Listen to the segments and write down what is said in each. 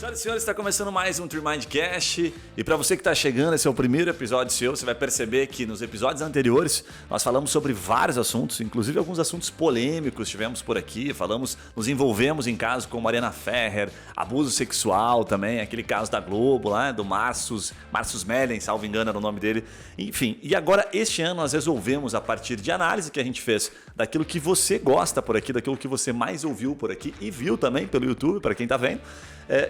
Senhoras e senhores, está começando mais um Tremindcast e para você que está chegando, esse é o primeiro episódio seu, você vai perceber que nos episódios anteriores nós falamos sobre vários assuntos, inclusive alguns assuntos polêmicos tivemos por aqui, nos envolvemos em casos como Mariana Ferrer, abuso sexual também, aquele caso da Globo lá, do Marcus Mellen, salvo engano era o nome dele, enfim. E agora este ano nós resolvemos, a partir de análise que a gente fez daquilo que você gosta por aqui, daquilo que você mais ouviu por aqui e viu também pelo YouTube, para quem está vendo,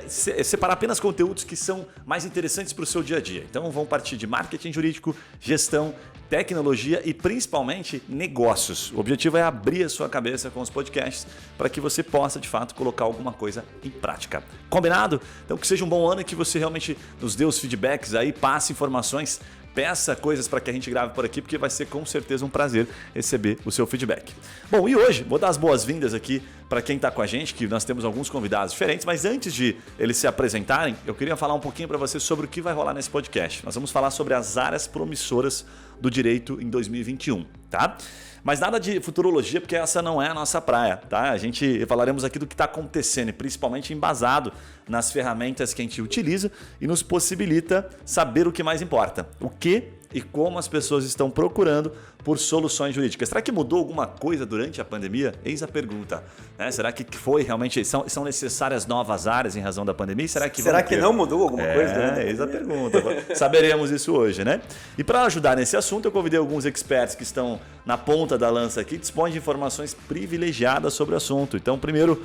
separar apenas conteúdos que são mais interessantes para o seu dia a dia. Então vão partir de marketing jurídico, gestão, tecnologia e principalmente negócios. O objetivo é abrir a sua cabeça com os podcasts para que você possa de fato colocar alguma coisa em prática. Combinado? Então que seja um bom ano e que você realmente nos dê os feedbacks aí, passe informações, peça coisas para que a gente grave por aqui, porque vai ser com certeza um prazer receber o seu feedback. Bom, e hoje vou dar as boas-vindas aqui para quem está com a gente, que nós temos alguns convidados diferentes, mas antes de eles se apresentarem, eu queria falar um pouquinho para você sobre o que vai rolar nesse podcast. Nós vamos falar sobre as áreas promissoras do direito em 2021, tá? Mas nada de futurologia, porque essa não é a nossa praia, tá? A gente falaremos aqui do que está acontecendo, e principalmente embasado nas ferramentas que a gente utiliza e nos possibilita saber o que mais importa. O que e como as pessoas estão procurando por soluções jurídicas. Será que mudou alguma coisa durante a pandemia? Eis a pergunta. Será que foi realmente, são necessárias novas áreas em razão da pandemia? Será que não mudou alguma coisa? Eis a pergunta. Saberemos isso hoje, né? E para ajudar nesse assunto, eu convidei alguns experts que estão na ponta da lança aqui, dispõem de informações privilegiadas sobre o assunto. Então, primeiro,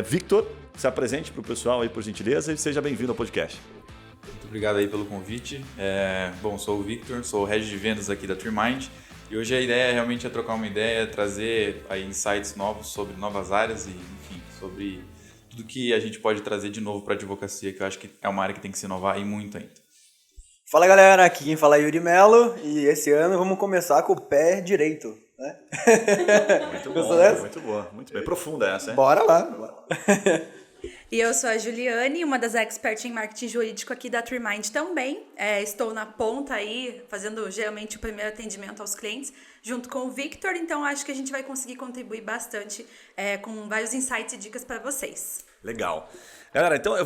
Victor, se apresente para o pessoal aí, por gentileza, e seja bem-vindo ao podcast. Muito obrigado aí pelo convite. Bom, sou o Victor, sou o Head de Vendas aqui da Tremind e hoje a ideia realmente é trocar uma ideia, trazer aí insights novos sobre novas áreas e, enfim, sobre tudo que a gente pode trazer de novo para a advocacia, que eu acho que é uma área que tem que se inovar e muito ainda. Fala galera, aqui quem fala é Yuri Mello e esse ano vamos começar com o pé direito, né? Muito bom, muito boa, muito bem. Profunda essa, hein? Bora lá. E eu sou a Juliane, uma das experts em marketing jurídico aqui da Tremind também. Estou na ponta aí, fazendo geralmente o primeiro atendimento aos clientes, junto com o Victor. Então, acho que a gente vai conseguir contribuir bastante com vários insights e dicas para vocês. Legal. Galera, então eu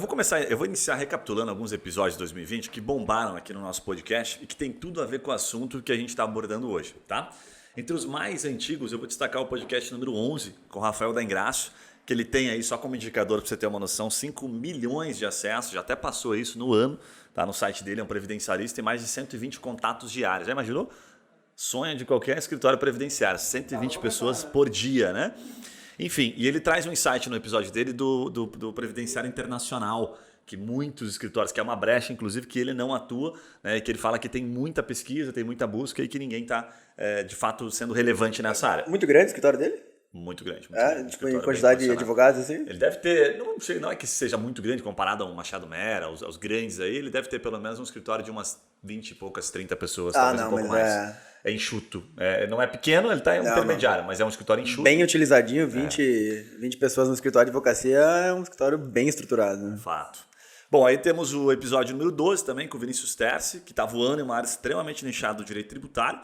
vou iniciar recapitulando alguns episódios de 2020 que bombaram aqui no nosso podcast e que tem tudo a ver com o assunto que a gente está abordando hoje, tá? Entre os mais antigos, eu vou destacar o podcast número 11, com o Rafael da Ingrasso, que ele tem aí, só como indicador para você ter uma noção, 5 milhões de acessos, já até passou isso no ano, tá? No site dele, é um previdenciarista, tem mais de 120 contatos diários. Já imaginou? Sonho de qualquer escritório previdenciário, 120 pessoas por dia, né? Enfim, e ele traz um insight no episódio dele do Previdenciário Internacional, que muitos escritórios, que é uma brecha, inclusive, que ele não atua, né? Que ele fala que tem muita pesquisa, tem muita busca e que ninguém está, de fato, sendo relevante nessa área. Muito grande o escritório dele? Muito grande. Tipo, em quantidade de advogados, assim? Ele deve ter, não é que seja muito grande comparado a um Machado Mera, aos grandes aí, ele deve ter pelo menos um escritório de umas 20 e poucas, 30 pessoas, talvez um pouco mais. É enxuto. Não é pequeno, ele está em um intermediário, mas é um escritório enxuto. Bem utilizadinho, 20 pessoas no escritório de advocacia é um escritório bem estruturado. Né? Fato. Bom, aí temos o episódio número 12 também, com o Vinícius Terci, que está voando em uma área extremamente nichada do direito tributário.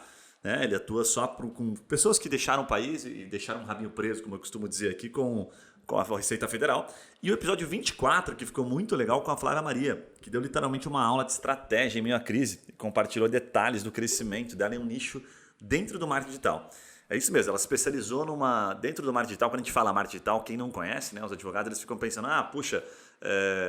Ele atua só com pessoas que deixaram o país e deixaram um rabinho preso, como eu costumo dizer aqui, com a Receita Federal. E o episódio 24, que ficou muito legal, com a Flávia Maria, que deu literalmente uma aula de estratégia em meio à crise e compartilhou detalhes do crescimento dela em um nicho dentro do marketing digital. É isso mesmo, ela se especializou dentro do marketing digital. Quando a gente fala marketing digital, quem não conhece, né, os advogados, eles ficam pensando,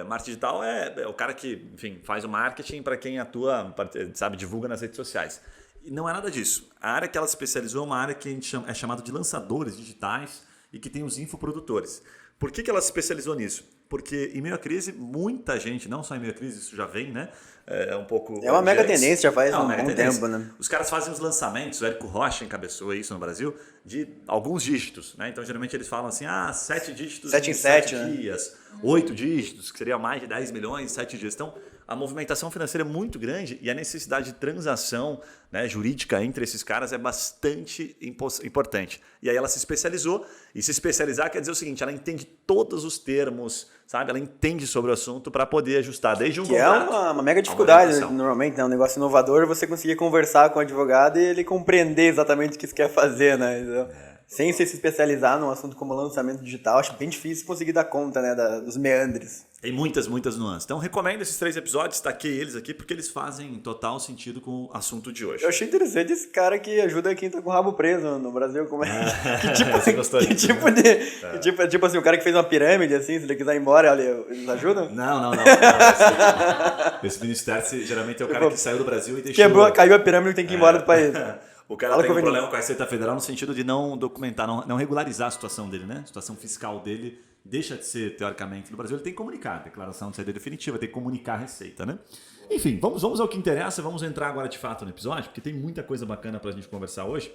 marketing digital é o cara que, enfim, faz o marketing para quem atua, sabe, divulga nas redes sociais. E não é nada disso. A área que ela se especializou é uma área que a gente é chamada de lançadores digitais e que tem os infoprodutores. Por que ela se especializou nisso? Porque em meio à crise, muita gente, não só em meio à crise, isso já vem, né? É uma mega tendência, já faz um bom tempo, né? Os caras fazem os lançamentos, o Érico Rocha encabeçou isso no Brasil, de alguns dígitos, né? Então, geralmente eles falam assim, 7 dígitos 7 em em 7 dias, 8 dígitos, que seria mais de 10 milhões em 7 dias. Então, a movimentação financeira é muito grande e a necessidade de transação, né, jurídica entre esses caras é bastante importante. E aí ela se especializou, e se especializar quer dizer o seguinte, ela entende todos os termos, sabe? Ela entende sobre o assunto para poder ajustar desde um contrato. Que é uma mega dificuldade, normalmente, né? Um negócio inovador, você conseguir conversar com o advogado e ele compreender exatamente o que você quer fazer, né? Então, sem se especializar num assunto como lançamento digital, acho bem difícil conseguir dar conta, né, dos meandres. Tem muitas nuances. Então, recomendo esses 3 episódios, destaquei eles aqui, porque eles fazem total sentido com o assunto de hoje. Eu achei interessante esse cara que ajuda quem tá com o rabo preso no Brasil. Como é? Você gostou disso, Tipo assim, o cara que fez uma pirâmide, assim, se ele quiser ir embora, olha, eles ajudam? Não. Esse ministério geralmente é o cara que saiu do Brasil e deixou... Caiu a pirâmide e tem que ir embora do país. O cara tem um problema com a Receita Federal no sentido de não documentar, não regularizar a situação dele, né? A situação fiscal dele deixa de ser, teoricamente, no Brasil. Ele tem que comunicar a declaração de saída definitiva, tem que comunicar a Receita, né? Enfim, vamos ao que interessa. Vamos entrar agora de fato no episódio, porque tem muita coisa bacana pra gente conversar hoje.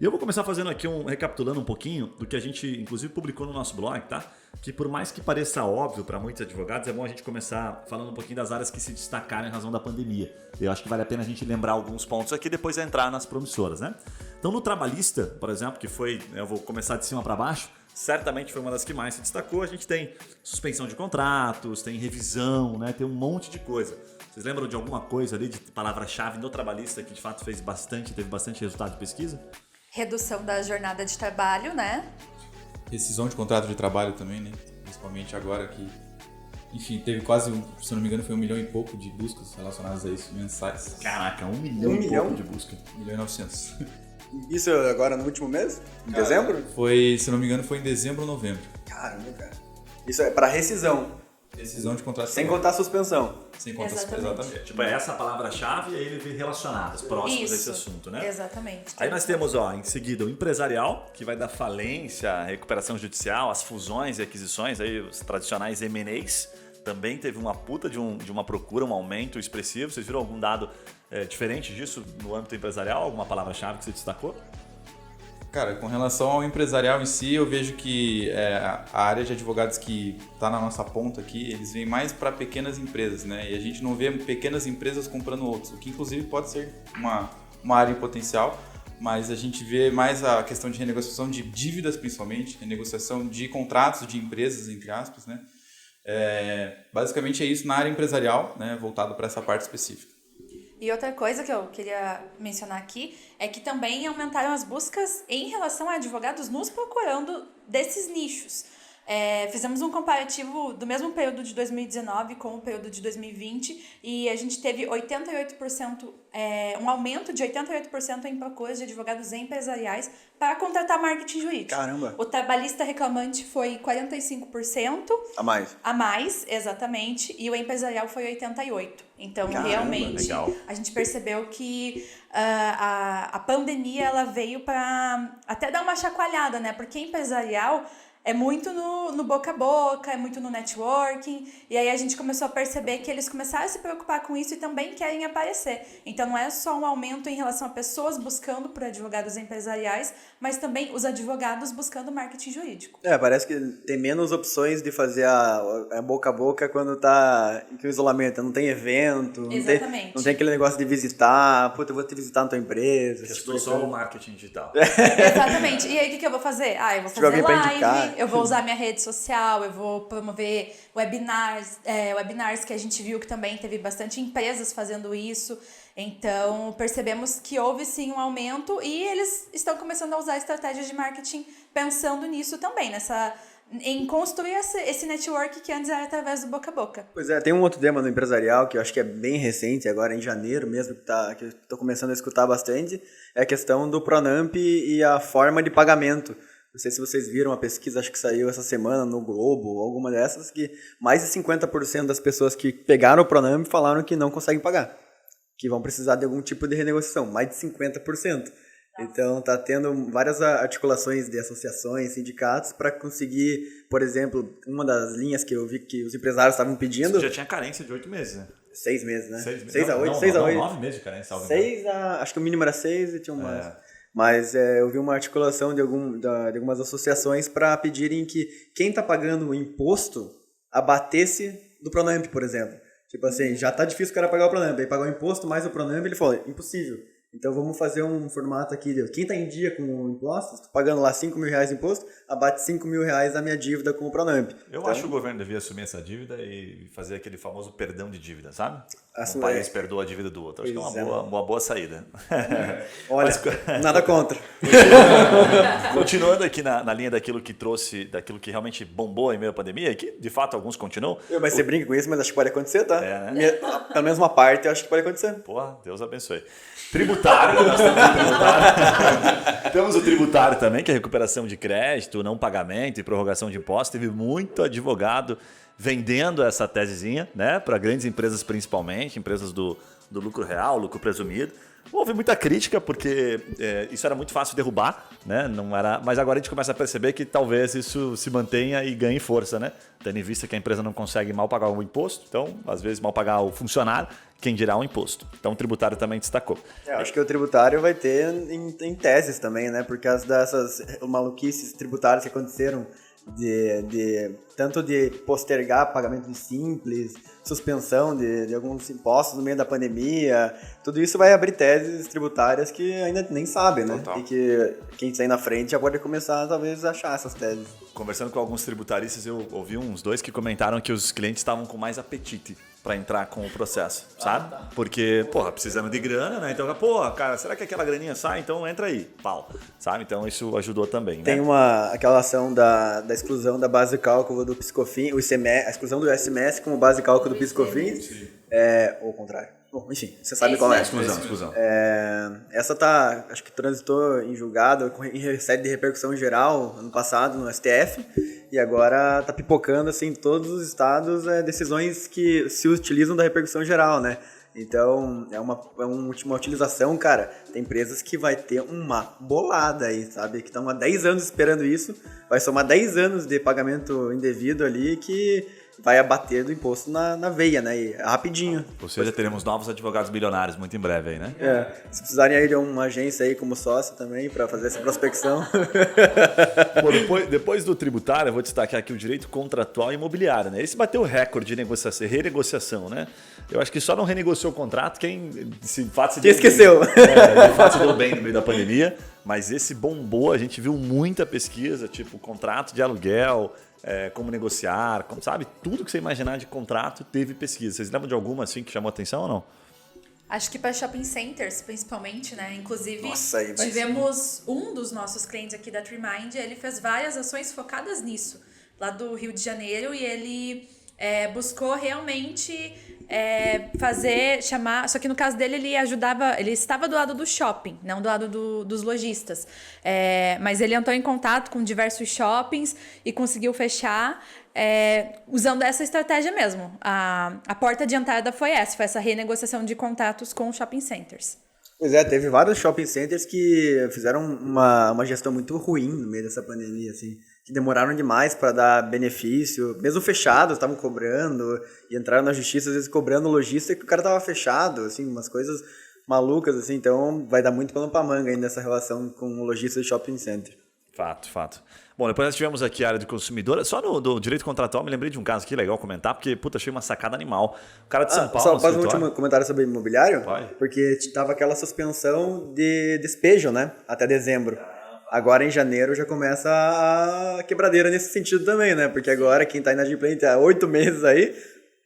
E eu vou começar fazendo aqui recapitulando um pouquinho do que a gente, inclusive, publicou no nosso blog, tá? Que por mais que pareça óbvio para muitos advogados, é bom a gente começar falando um pouquinho das áreas que se destacaram em razão da pandemia. Eu acho que vale a pena a gente lembrar alguns pontos aqui e depois entrar nas promissoras, né? Então, no trabalhista, por exemplo, que foi, eu vou começar de cima para baixo, certamente foi uma das que mais se destacou. A gente tem suspensão de contratos, tem revisão, né? Tem um monte de coisa. Vocês lembram de alguma coisa ali, de palavra-chave no trabalhista que de fato teve bastante resultado de pesquisa? Redução da jornada de trabalho, né? Rescisão de contrato de trabalho também, né? Principalmente agora que, enfim, teve quase, se não me engano, foi 1 milhão e pouco de buscas relacionadas a isso, mensais. Caraca, 1 milhão e pouco de busca. 1.900.000. Isso agora no último mês? Em dezembro? Foi, se não me engano, foi em dezembro ou novembro. Caramba, cara. Isso é pra rescisão. Rescisão de contrato de Sem trabalho. contar a suspensão. Sem contar Exatamente. Tipo, é essa a palavra-chave e aí ele vem relacionadas, próximos a esse assunto, né? Exatamente. Aí nós temos, em seguida, o empresarial, que vai dar falência, recuperação judicial, as fusões e aquisições, aí os tradicionais M&As. Também teve uma puta de uma procura, um aumento expressivo. Vocês viram algum dado diferente disso no âmbito empresarial? Alguma palavra-chave que você destacou? Cara, com relação ao empresarial em si, eu vejo que a área de advogados que está na nossa ponta aqui, eles vêm mais para pequenas empresas, né? E a gente não vê pequenas empresas comprando outros, o que inclusive pode ser uma área em potencial, mas a gente vê mais a questão de renegociação de dívidas, principalmente, renegociação de contratos de empresas, entre aspas, né? Basicamente é isso na área empresarial, né? Voltado para essa parte específica. E outra coisa que eu queria mencionar aqui é que também aumentaram as buscas em relação a advogados nos procurando desses nichos. Fizemos um comparativo do mesmo período de 2019 com o período de 2020 e a gente teve 88%, um aumento de 88% em procuras de advogados empresariais para contratar marketing jurídico. Caramba! O trabalhista reclamante foi 45%. A mais, exatamente. E o empresarial foi 88%. Então, Caramba, realmente, legal. a gente percebeu que a pandemia ela veio para até dar uma chacoalhada, né? Porque empresarial é muito no boca a boca, é muito no networking, e aí a gente começou a perceber que eles começaram a se preocupar com isso e também querem aparecer. Então não é só um aumento em relação a pessoas buscando por advogados empresariais, mas também os advogados buscando marketing jurídico. Parece que tem menos opções de fazer a boca a boca quando tá em isolamento, não tem evento, Exatamente. não tem aquele negócio de visitar, puta, eu vou te visitar na tua empresa. Estou só o marketing digital. Exatamente. E aí o que eu vou fazer? Eu vou fazer live, eu vou usar minha rede social, eu vou promover webinars que a gente viu que também teve bastante empresas fazendo isso. Então, percebemos que houve sim um aumento e eles estão começando a usar estratégias de marketing pensando nisso também, em construir esse network que antes era através do boca a boca. Pois é, tem um outro tema no empresarial que eu acho que é bem recente, agora em janeiro mesmo, que eu estou começando a escutar bastante, é a questão do Pronamp e a forma de pagamento. Não sei se vocês viram a pesquisa, acho que saiu essa semana no Globo, alguma dessas, que mais de 50% das pessoas que pegaram o Pronamp falaram que não conseguem pagar, que vão precisar de algum tipo de renegociação, mais de 50%. Então, está tendo várias articulações de associações, sindicatos, para conseguir, por exemplo, uma das linhas que eu vi que os empresários estavam pedindo... Você já tinha carência de 8 meses, né? 6 meses, né? 6 a 8? 6 a 8. 9 meses de carência. Acho que o mínimo era 6 e tinha um mais. Mas eu vi uma articulação de algumas associações para pedirem que quem está pagando o imposto abatesse do Pronamp, por exemplo. Tipo assim, já tá difícil o cara pagar o Pronamp, aí pagar o imposto mais o Pronamp, ele falou, impossível. Então vamos fazer um formato aqui, quem está em dia com o imposto, estou pagando lá R$5.000 de imposto, abate R$5.000 da minha dívida com o Pronamp. Eu acho que o governo devia assumir essa dívida e fazer aquele famoso perdão de dívida, sabe? Um Assumir. país perdoa a dívida do outro. Acho que é uma boa saída. Olha, nada contra. Continuando aqui na linha daquilo que realmente bombou em meio à pandemia, e que de fato alguns continuam. Mas você brinca com isso, mas acho que pode acontecer, tá? Né? Pelo menos uma parte eu acho que pode acontecer. Porra, Deus abençoe. Tributário, nós temos o tributário. Temos o tributário também, que é recuperação de crédito, não pagamento e prorrogação de impostos. Teve muito advogado vendendo essa tesezinha, né, para grandes empresas principalmente, empresas do lucro real, lucro presumido. Houve muita crítica porque isso era muito fácil de derrubar, né? Não era, mas agora a gente começa a perceber que talvez isso se mantenha e ganhe força, né? Tendo em vista que a empresa não consegue mal pagar o imposto, então às vezes mal pagar o funcionário, quem dirá o imposto. Então o tributário também destacou. Eu acho que o tributário vai ter em teses também, né? Por causa dessas maluquices tributárias que aconteceram tanto de postergar pagamento de simples, suspensão de alguns impostos no meio da pandemia, tudo isso vai abrir teses tributárias que ainda nem sabem, né? Total. E que quem sair na frente já pode começar, talvez, a achar essas teses. Conversando com alguns tributaristas, eu ouvi uns dois que comentaram que os clientes estavam com mais apetite para entrar com o processo, sabe? Porque, precisando de grana, né? Então, cara, será que aquela graninha sai? Então entra aí, pau, sabe? Então isso ajudou também, né? Tem aquela ação da exclusão da base de cálculo do PiscoFins, a exclusão do ICMS como base de cálculo do PiscoFins, ou o contrário. Bom, enfim, você sabe qual é. Exclusão. Essa acho que transitou em julgado, em sede de repercussão geral, ano passado, no STF, e agora tá pipocando, assim, em todos os estados, decisões que se utilizam da repercussão geral, né? Então, é uma utilização, cara, tem empresas que vai ter uma bolada aí, sabe? Que estão há 10 anos esperando isso, vai somar 10 anos de pagamento indevido ali que vai abater do imposto na veia, né? E rapidinho. Ou seja, teremos novos advogados bilionários muito em breve aí, né? Se precisarem aí de uma agência aí como sócio também para fazer essa prospecção. Depois do tributário, eu vou destacar aqui o direito contratual e imobiliário, né? Esse bateu o recorde de renegociação, né? Eu acho que só não renegociou o contrato quem de fato se deu esqueceu. De fato se deu bem no meio da pandemia, mas esse bombou, a gente viu muita pesquisa, tipo contrato de aluguel, como negociar, sabe? Tudo que você imaginar de contrato teve pesquisa. Vocês lembram de alguma assim que chamou atenção ou não? Acho que para shopping centers, principalmente, né? Inclusive, Nossa, tivemos um dos nossos clientes aqui da TreeMind, ele fez várias ações focadas nisso, lá do Rio de Janeiro, e ele buscou realmente só que no caso dele ele estava do lado do shopping, não do lado dos lojistas, mas ele entrou em contato com diversos shoppings e conseguiu fechar usando essa estratégia mesmo. A porta de entrada foi essa renegociação de contratos com shopping centers. Pois teve vários shopping centers que fizeram uma gestão muito ruim no meio dessa pandemia, assim, que demoraram demais para dar benefício, mesmo fechados, estavam cobrando, e entraram na justiça, às vezes cobrando o lojista que o cara estava fechado, assim, umas coisas malucas, assim, então vai dar muito pano pra manga ainda essa relação com o lojista de shopping center. Fato. Bom, depois nós tivemos aqui a área de consumidora. Só no direito contratual, me lembrei de um caso aqui legal comentar, porque, achei uma sacada animal. O cara de São Paulo... Só faz um último comentário sobre imobiliário? Pode. Porque tava aquela suspensão de despejo, né? Até dezembro. Agora, em janeiro, já começa a quebradeira nesse sentido também, né? Porque agora, quem tá inadimplente há 8 meses aí,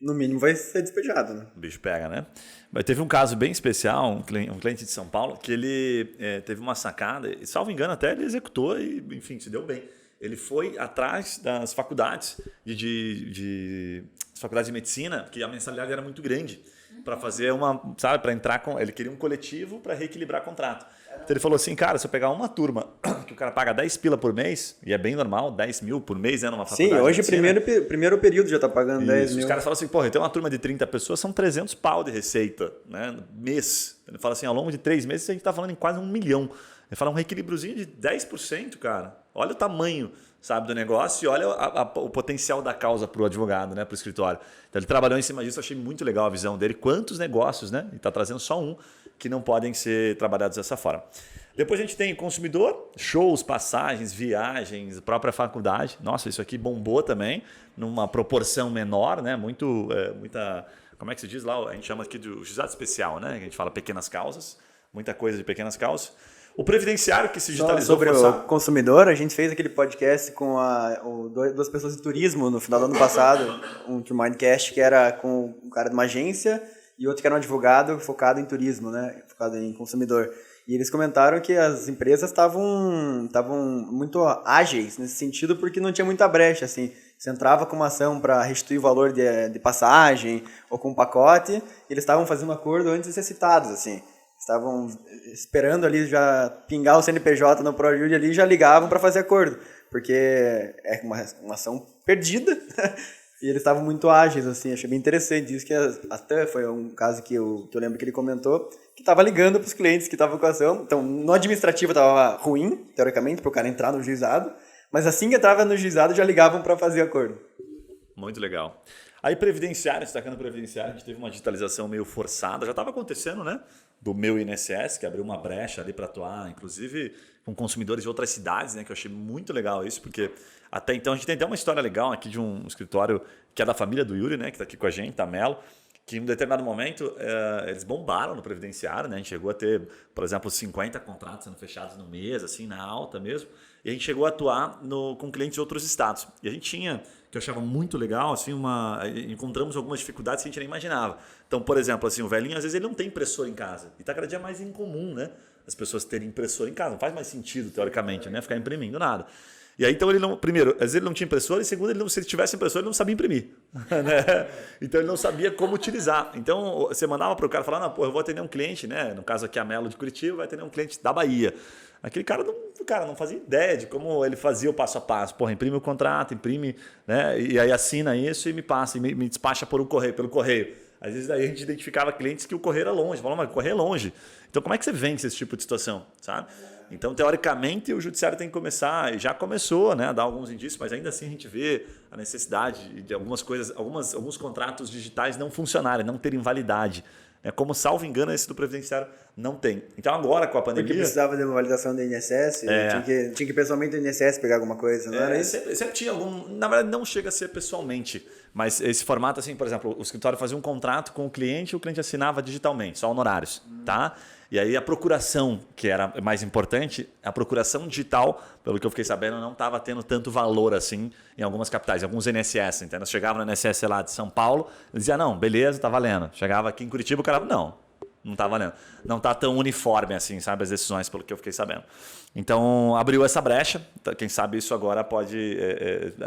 no mínimo vai ser despejado, né? O bicho pega, né? Mas teve um caso bem especial, um cliente de São Paulo, que ele teve uma sacada, e salvo engano até ele executou e, enfim, se deu bem. Ele foi atrás das faculdades faculdades de medicina, porque a mensalidade era muito grande, para fazer para entrar com... Ele queria um coletivo para reequilibrar contrato. Então ele falou assim, cara, se eu pegar uma turma que o cara paga 10 pila por mês, e é bem normal, 10 mil por mês numa faculdade. Sim, hoje o primeiro período já tá pagando Isso, 10 mil. Os caras falam assim, eu tenho uma turma de 30 pessoas, são 300 pau de receita, né, mês. Ele fala assim, ao longo de 3 meses a gente tá falando em quase 1 milhão. Ele fala um reequilíbriozinho de 10%, cara. Olha o tamanho, sabe, do negócio e olha o potencial da causa para o advogado, né, para o escritório. Então ele trabalhou em cima disso, eu achei muito legal a visão dele. Quantos negócios, né? Ele está trazendo só um que não podem ser trabalhados dessa forma. Depois a gente tem consumidor, shows, passagens, viagens, própria faculdade. Nossa, isso aqui bombou também, numa proporção menor, né? Muita, como é que se diz lá? A gente chama aqui de juizado especial, né? A gente fala pequenas causas. muita coisa de pequenas causas. O previdenciário que se Só digitalizou sobre forçado. o consumidor, a gente fez aquele podcast com duas pessoas de turismo no final do ano passado, um Mindcast que era com um cara de uma agência e outro que era um advogado focado em turismo, né? Focado em consumidor. E eles comentaram que as empresas estavam muito ágeis nesse sentido porque não tinha muita brecha, assim. Você entrava com uma ação para restituir o valor de passagem ou com um pacote, e eles estavam fazendo um acordo antes de ser citados, assim. Estavam esperando ali já pingar o CNPJ no ProAjude ali e já ligavam para fazer acordo, porque é uma ação perdida e eles estavam muito ágeis, assim, achei bem interessante isso, que até foi um caso que eu lembro que ele comentou, que estava ligando para os clientes que estavam com a ação, então no administrativo estava ruim, teoricamente, para o cara entrar no juizado, mas assim que entrava no juizado já ligavam para fazer acordo. Muito legal. Aí previdenciário, destacando previdenciário, a gente teve uma digitalização meio forçada, já estava acontecendo, né? Do meu INSS, que abriu uma brecha ali para atuar, inclusive com consumidores de outras cidades, né? Que eu achei muito legal isso, porque até então a gente tem até uma história legal aqui de um escritório que é da família do Yuri, né? Que está aqui com a gente, tá Melo, que em um determinado momento eles bombaram no previdenciário, né? A gente chegou a ter, por exemplo, 50 contratos sendo fechados no mês, assim, na alta mesmo, e a gente chegou a atuar com clientes de outros estados. E a gente tinha, que eu achava muito legal, assim, encontramos algumas dificuldades que a gente nem imaginava. Então, por exemplo, assim, o velhinho, às vezes, ele não tem impressora em casa. E está cada dia mais incomum, né? As pessoas terem impressora em casa. Não faz mais sentido, teoricamente, né? Ficar imprimindo nada. E aí, então, ele não... Primeiro, às vezes ele não tinha impressora. E segundo, se ele tivesse impressora, ele não sabia imprimir. Né? Então, ele não sabia como utilizar. Então, você mandava para o cara falar, não, pô, eu vou atender um cliente, né? No caso aqui, a Melo de Curitiba, vai atender um cliente da Bahia. Aquele cara não fazia ideia de como ele fazia o passo a passo. Porra, imprime o contrato, imprime, né? E aí assina isso e me passa, e me despacha pelo correio. Às vezes aí a gente identificava clientes que o correio era longe. Falava, mas o correio é longe. Então como é que você vence esse tipo de situação, sabe? Então, teoricamente, o judiciário tem que começar, e já começou, né, a dar alguns indícios, mas ainda assim a gente vê a necessidade de algumas coisas, alguns contratos digitais não funcionarem, não terem validade. Como, salvo engano, esse do Previdenciário não tem. Então, agora com a pandemia... Porque precisava de uma validação do INSS, tinha que ir pessoalmente do INSS pegar alguma coisa, não era isso? Sempre tinha algum... Na verdade, não chega a ser pessoalmente, mas esse formato, assim, por exemplo, o escritório fazia um contrato com o cliente assinava digitalmente, só honorários, tá? E aí a procuração, que era mais importante, a procuração digital, pelo que eu fiquei sabendo, não estava tendo tanto valor assim em algumas capitais, alguns INSS. Então, nós chegava no INSS lá de São Paulo, dizia, não, beleza, tá valendo. Chegava aqui em Curitiba, o cara, não tá valendo. Não tá tão uniforme assim, sabe, as decisões, pelo que eu fiquei sabendo. Então, abriu essa brecha. Quem sabe isso agora pode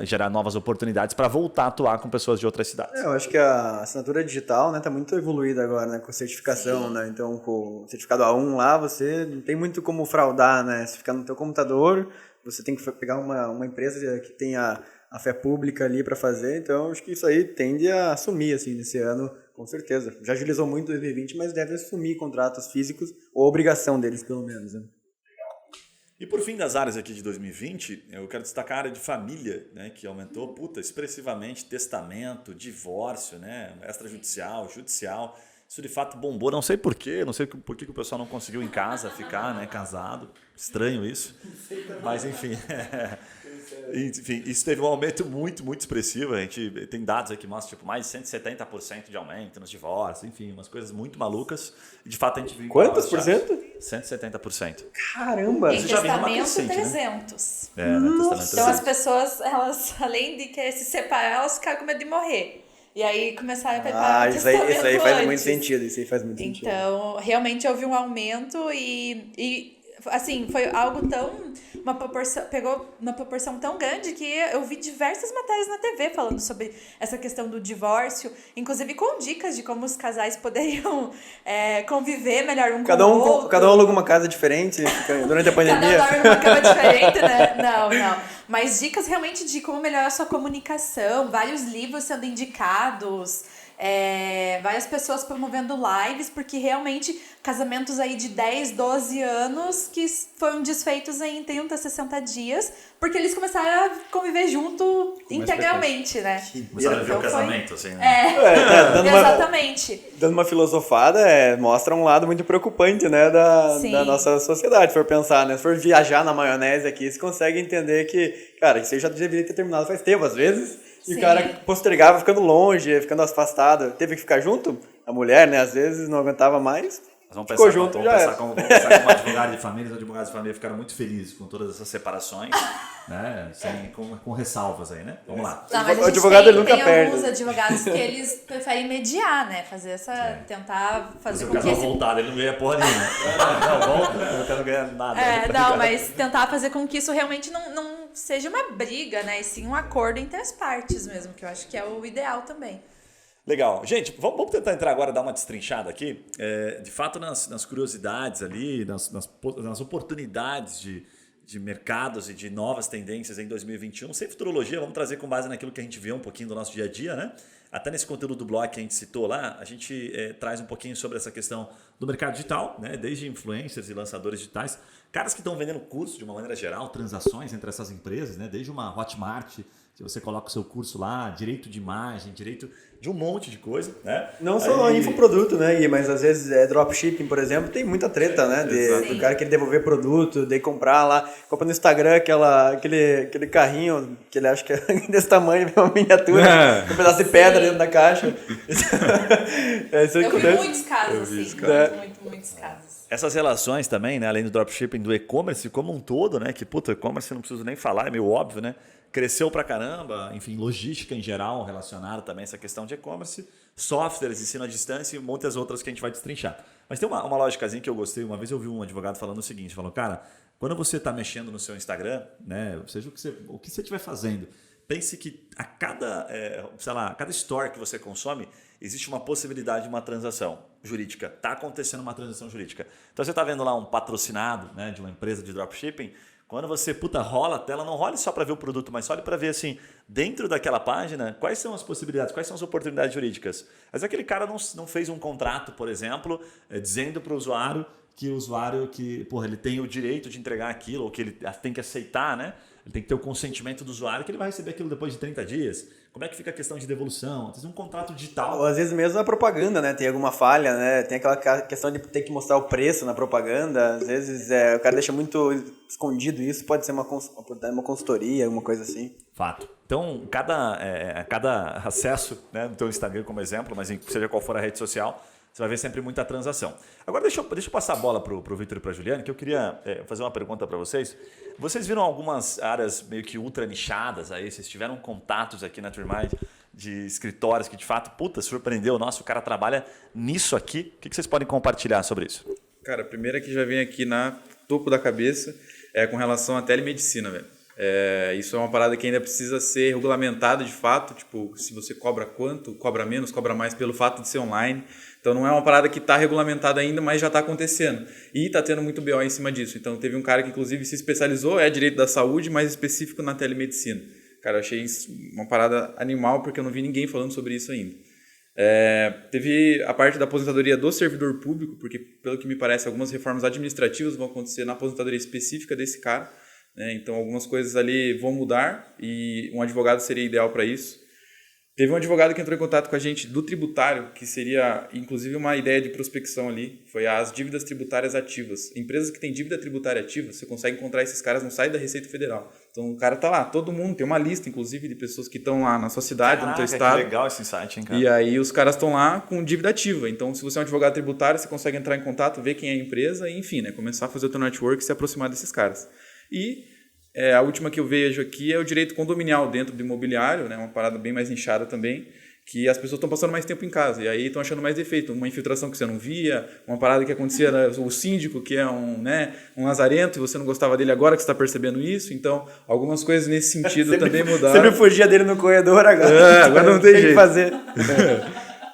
gerar novas oportunidades para voltar a atuar com pessoas de outras cidades. Eu acho que a assinatura digital, né, tá muito evoluída agora, né, com certificação, Sim. né? Então, com o certificado A1 lá, você não tem muito como fraudar, né? Se ficar no teu computador, você tem que pegar uma empresa que tenha a fé pública ali para fazer. Então, acho que isso aí tende a sumir, assim, nesse ano, com certeza. Já agilizou muito em 2020, mas deve assumir contratos físicos, ou obrigação deles, pelo menos, né? E por fim das áreas aqui de 2020, eu quero destacar a área de família, né, que aumentou expressivamente, testamento, divórcio, né, extrajudicial, judicial. Isso de fato bombou, não sei porquê, não sei por que o pessoal não conseguiu em casa ficar, né, casado. Estranho isso, mas enfim... Enfim, isso teve um aumento muito, muito expressivo. A gente tem dados aqui que mostram tipo, mais de 170% de aumento nos divórcios, enfim, umas coisas muito malucas. E de fato a gente viu. Quantos por cento? 170%. Caramba! Em testamento, 300%. Né? Então as pessoas, elas, além de querer se separar, elas ficaram com medo de morrer. E aí começaram a preparar o testamento isso aí faz antes. muito sentido. Isso aí faz muito sentido. Então, realmente houve um aumento e assim, foi algo pegou uma proporção tão grande que eu vi diversas matérias na TV falando sobre essa questão do divórcio, inclusive com dicas de como os casais poderiam conviver melhor com o outro. Cada um aluga uma casa diferente durante a pandemia. Cada um dorme numa cama diferente, né? Não. Mas dicas realmente de como melhorar a sua comunicação, vários livros sendo indicados, várias pessoas promovendo lives, porque realmente casamentos aí de 10, 12 anos que foram desfeitos em 30, 60 dias, porque eles começaram a conviver junto integralmente, né? Começaram a ver o casamento, assim, né? Exatamente. Dando uma filosofada, mostra um lado muito preocupante, né, da nossa sociedade, se for pensar, né? Se for viajar na maionese aqui, você consegue entender que, cara, isso aí já deveria ter terminado faz tempo, às vezes. E o cara postergava ficando longe, ficando afastado. Teve que ficar junto? A mulher, né? Às vezes não aguentava mais. Nós vamos Ficou pensar, junto, vamos já pensar era. como advogado de família. Os advogados de família ficaram muito felizes com todas essas separações, né? Com ressalvas aí, né? Vamos lá. Não, mas O a gente advogado, tem, ele nunca tem perde. alguns advogados que eles preferem mediar, né? Fazer essa... Tentar fazer Se o com que casal esse... voltar, ele não ganha porra nenhuma. Não, volta, eu quero ganhar nada. Não, mas tentar fazer com que isso realmente não seja uma briga, né? E sim um acordo entre as partes mesmo, que eu acho que é o ideal também. Legal. Gente, vamos tentar entrar agora, dar uma destrinchada aqui. De fato, nas curiosidades ali, nas oportunidades de mercados e de novas tendências em 2021. Sem futurologia, vamos trazer com base naquilo que a gente vê um pouquinho do nosso dia a dia, né? Até nesse conteúdo do blog que a gente citou lá, a gente traz um pouquinho sobre essa questão do mercado digital, né? Desde influencers e lançadores digitais, caras que estão vendendo curso de uma maneira geral, transações entre essas empresas, né? Desde uma Hotmart, que você coloca o seu curso lá, direito de imagem, direito de um monte de coisa, né? Não só infoproduto, né, Gui? Mas às vezes dropshipping, por exemplo, tem muita treta, né? Do cara querer devolver produto, de comprar lá, compra no Instagram aquele carrinho que ele acha que é desse tamanho, uma miniatura, um pedaço de pedra dentro da caixa. Eu vi muitos casos assim, muitos casos. Essas relações também, né, além do dropshipping, do e-commerce como um todo, né, que puta, e-commerce não preciso nem falar, é meio óbvio, né, cresceu pra caramba, enfim, logística em geral relacionada também a essa questão de e-commerce, softwares, ensino à distância e muitas outras que a gente vai destrinchar. Mas tem uma lógicazinha que eu gostei, uma vez eu vi um advogado falando o seguinte, falou, cara, quando você está mexendo no seu Instagram, né, seja o que você estiver fazendo, pense que a cada story que você consome, existe uma possibilidade de uma transação jurídica. Está acontecendo uma transação jurídica. Então você está vendo lá um patrocinado, né, de uma empresa de dropshipping, quando você rola a tela, não role só para ver o produto, mas olhe para ver assim, dentro daquela página, quais são as possibilidades, quais são as oportunidades jurídicas. Mas aquele cara não fez um contrato, por exemplo, dizendo para o usuário que ele tem o direito de entregar aquilo, ou que ele tem que aceitar, né? Ele tem que ter o consentimento do usuário que ele vai receber aquilo depois de 30 dias. Como é que fica a questão de devolução? Tem um contrato digital. Ou às vezes mesmo na propaganda, né? Tem alguma falha, né? Tem aquela questão de ter que mostrar o preço na propaganda. Às vezes o cara deixa muito escondido isso. Pode ser uma consultoria, alguma coisa assim. Fato. Então, cada acesso, né, no teu Instagram como exemplo, mas seja qual for a rede social, você vai ver sempre muita transação. Agora, deixa eu passar a bola para o Victor e para a Juliane, que eu queria fazer uma pergunta para vocês. Vocês viram algumas áreas meio que ultra nichadas aí? Vocês tiveram contatos aqui na TreeMind de escritórios que, de fato, surpreendeu. Nossa, o cara trabalha nisso aqui. O que vocês podem compartilhar sobre isso? Cara, a primeira que já vem aqui na topo da cabeça é com relação à telemedicina, velho. Isso é uma parada que ainda precisa ser regulamentada de fato, tipo, se você cobra quanto, cobra menos, cobra mais pelo fato de ser online. Então não é uma parada que está regulamentada ainda, mas já está acontecendo. E está tendo muito BO em cima disso. Então teve um cara que inclusive se especializou, direito da saúde, mas específico na telemedicina. Cara, eu achei isso uma parada animal, porque eu não vi ninguém falando sobre isso ainda. Teve a parte da aposentadoria do servidor público, porque pelo que me parece algumas reformas administrativas vão acontecer na aposentadoria específica desse cara. Então algumas coisas ali vão mudar e um advogado seria ideal para isso. Teve um advogado que entrou em contato com a gente do tributário, que seria inclusive uma ideia de prospecção ali, foi as dívidas tributárias ativas. Empresas que têm dívida tributária ativa, você consegue encontrar esses caras no site da Receita Federal. Então o cara tá lá, todo mundo, tem uma lista inclusive de pessoas que estão lá na sua cidade, no teu estado. Que legal esse insight, hein, cara? E aí os caras estão lá com dívida ativa. Então se você é um advogado tributário, você consegue entrar em contato, ver quem é a empresa e enfim, começar a fazer o teu network e se aproximar desses caras. E a última que eu vejo aqui é o direito condominial dentro do imobiliário, uma parada bem mais nichada também, que as pessoas estão passando mais tempo em casa e aí estão achando mais defeito, uma infiltração que você não via, uma parada que acontecia, o síndico que é um lazarento e você não gostava dele agora que você está percebendo isso, então algumas coisas nesse sentido também mudaram. Você não fugia dele no corredor agora. Agora não tem jeito. Que fazer.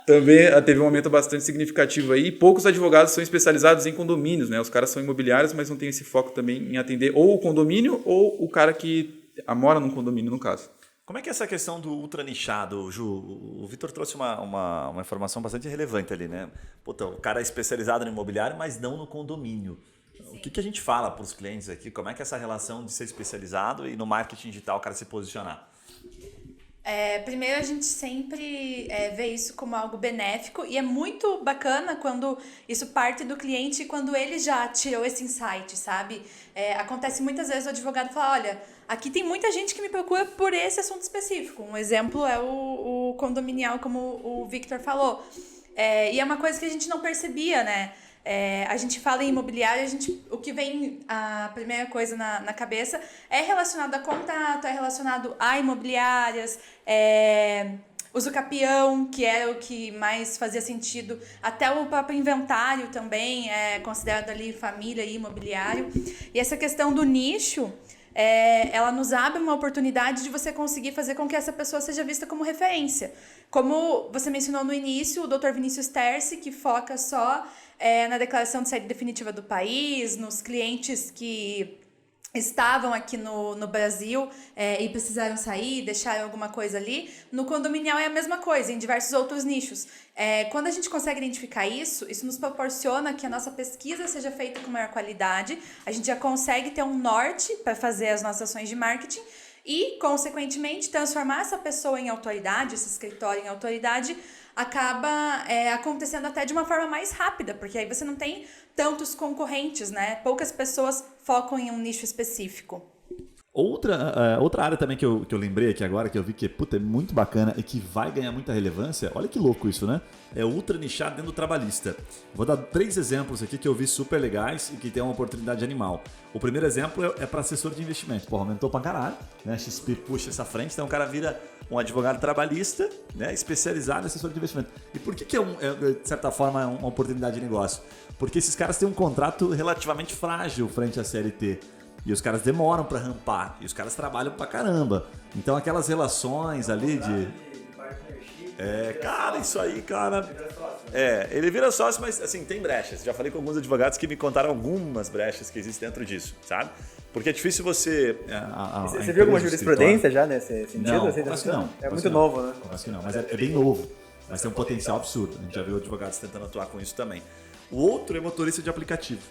Também teve um aumento bastante significativo aí. E poucos advogados são especializados em condomínios, Os caras são imobiliários, mas não tem esse foco também em atender ou o condomínio ou o cara que mora num condomínio, no caso. Como é que é essa questão do ultra nichado, Ju? O Victor trouxe uma informação bastante relevante ali, né? Puta, o cara é especializado no imobiliário, mas não no condomínio. Sim. O que a gente fala para os clientes aqui? Como é que é essa relação de ser especializado e no marketing digital o cara se posicionar? Primeiro, a gente sempre vê isso como algo benéfico e é muito bacana quando isso parte do cliente e quando ele já tirou esse insight, sabe? Acontece muitas vezes o advogado fala, olha, aqui tem muita gente que me procura por esse assunto específico. Um exemplo é o condominial, como o Victor falou. E é uma coisa que a gente não percebia, né? A gente fala em imobiliário, o que vem a primeira coisa na cabeça é relacionado a contato, é relacionado a imobiliárias, uso capião, que era o que mais fazia sentido, até o próprio inventário também é considerado ali família e imobiliário. E essa questão do nicho, ela nos abre uma oportunidade de você conseguir fazer com que essa pessoa seja vista como referência. Como você mencionou no início, o Dr. Vinícius Terci, que foca só na declaração de saída definitiva do país, nos clientes que estavam aqui no Brasil e precisaram sair, deixaram alguma coisa ali. No condominial é a mesma coisa, em diversos outros nichos. Quando a gente consegue identificar isso nos proporciona que a nossa pesquisa seja feita com maior qualidade, a gente já consegue ter um norte para fazer as nossas ações de marketing e, consequentemente, transformar essa pessoa em autoridade, esse escritório em autoridade, acaba acontecendo até de uma forma mais rápida, porque aí você não tem tantos concorrentes, né? Poucas pessoas focam em um nicho específico. Outra área também que eu lembrei aqui agora, que eu vi que é muito bacana e que vai ganhar muita relevância, olha que louco isso, né? É ultra nichado dentro do trabalhista. Vou dar 3 exemplos aqui que eu vi super legais e que tem uma oportunidade animal. O primeiro exemplo é para assessor de investimento. Porra, aumentou pra caralho, né? XP puxa essa frente, então o cara vira um advogado trabalhista, né? Especializado em assessor de investimento. E por que de certa forma, é uma oportunidade de negócio? Porque esses caras têm um contrato relativamente frágil frente à CLT. E os caras demoram para rampar. E os caras trabalham pra caramba. Então aquelas relações ali de... cara, isso aí, cara... ele vira sócio, mas assim, tem brechas. Já falei com alguns advogados que me contaram algumas brechas que existem dentro disso, sabe? Porque é difícil você... Você viu alguma jurisprudência já nesse sentido? Não, acho que não. É muito novo, né? Acho que não, mas é bem novo. Mas tem um potencial absurdo. A gente já viu advogados tentando atuar com isso também. O outro é motorista de aplicativo.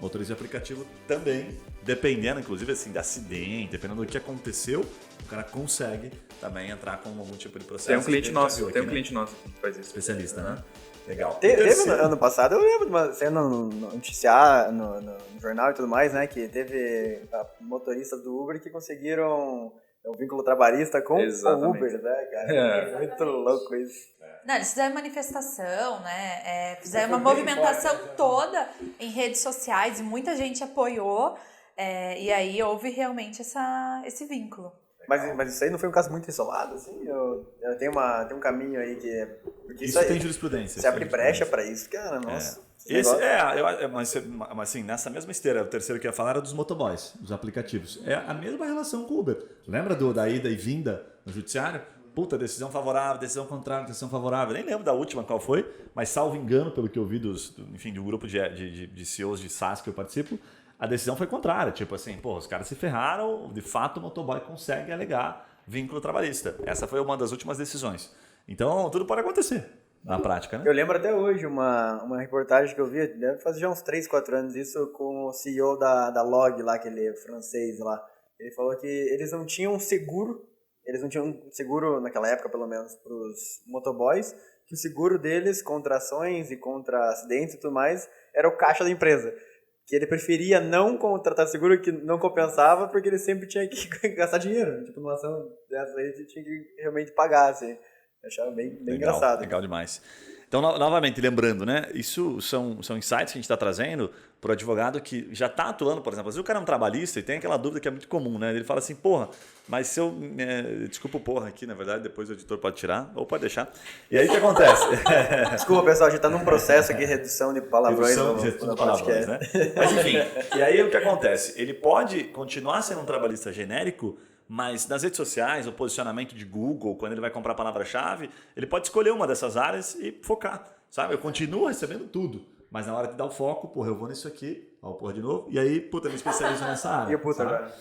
Motorista de aplicativo também, dependendo, inclusive, assim, de acidente, dependendo do que aconteceu, o cara consegue também entrar com algum tipo de processo. Tem um cliente nosso que faz isso. Especialista, né? Legal. Teve ano passado, eu lembro de uma cena no noticiário, no jornal e tudo mais, né? Que teve motoristas do Uber que conseguiram um vínculo trabalhista com o Uber, né, cara? É muito louco isso. Não, eles fizeram manifestação, né? Fizeram uma movimentação toda em redes sociais e muita gente apoiou. E aí houve realmente esse vínculo. Mas isso aí não foi um caso muito isolado, assim? Eu tenho um caminho aí que... Porque isso tem jurisprudência. Você abre brecha pra isso, cara, nossa. Mas assim, nessa mesma esteira, o terceiro que eu ia falar era dos motoboys, dos aplicativos. É a mesma relação com o Uber. Lembra da ida e vinda no judiciário? Puta, decisão favorável, decisão contrária, decisão favorável. Nem lembro da última qual foi, mas salvo engano, pelo que eu vi do grupo de CEOs de SaaS que eu participo, a decisão foi contrária. Tipo assim, os caras se ferraram, de fato o motoboy consegue alegar vínculo trabalhista. Essa foi uma das últimas decisões. Então, tudo pode acontecer na prática, né? Eu lembro até hoje uma reportagem que eu vi, deve fazer já uns 3, 4 anos isso, com o CEO da Log lá, aquele francês lá. Ele falou que eles não tinham seguro naquela época, pelo menos, para os motoboys, que o seguro deles contra ações e contra acidentes e tudo mais era o caixa da empresa. Que ele preferia não contratar seguro que não compensava, porque ele sempre tinha que gastar dinheiro. Tipo, numa ação dessas aí, ele tinha que realmente pagar, assim. Eu achava bem engraçado. Legal demais. Então, novamente, lembrando, né? Isso são insights que a gente está trazendo para o advogado que já está atuando, por exemplo. Às vezes o cara é um trabalhista e tem aquela dúvida que é muito comum, né? Ele fala assim, mas se eu... desculpa o aqui, na verdade, depois o editor pode tirar ou pode deixar. E aí o que acontece? Desculpa, pessoal, a gente está num processo aqui de redução de palavrões no podcast, né? Mas enfim, e aí o que acontece? Ele pode continuar sendo um trabalhista genérico, mas nas redes sociais, o posicionamento de Google, quando ele vai comprar a palavra-chave, ele pode escolher uma dessas áreas e focar, sabe? Eu continuo recebendo tudo, mas na hora de dar o foco, eu vou nisso aqui, de novo, e aí, eu me especializo nessa área. E agora?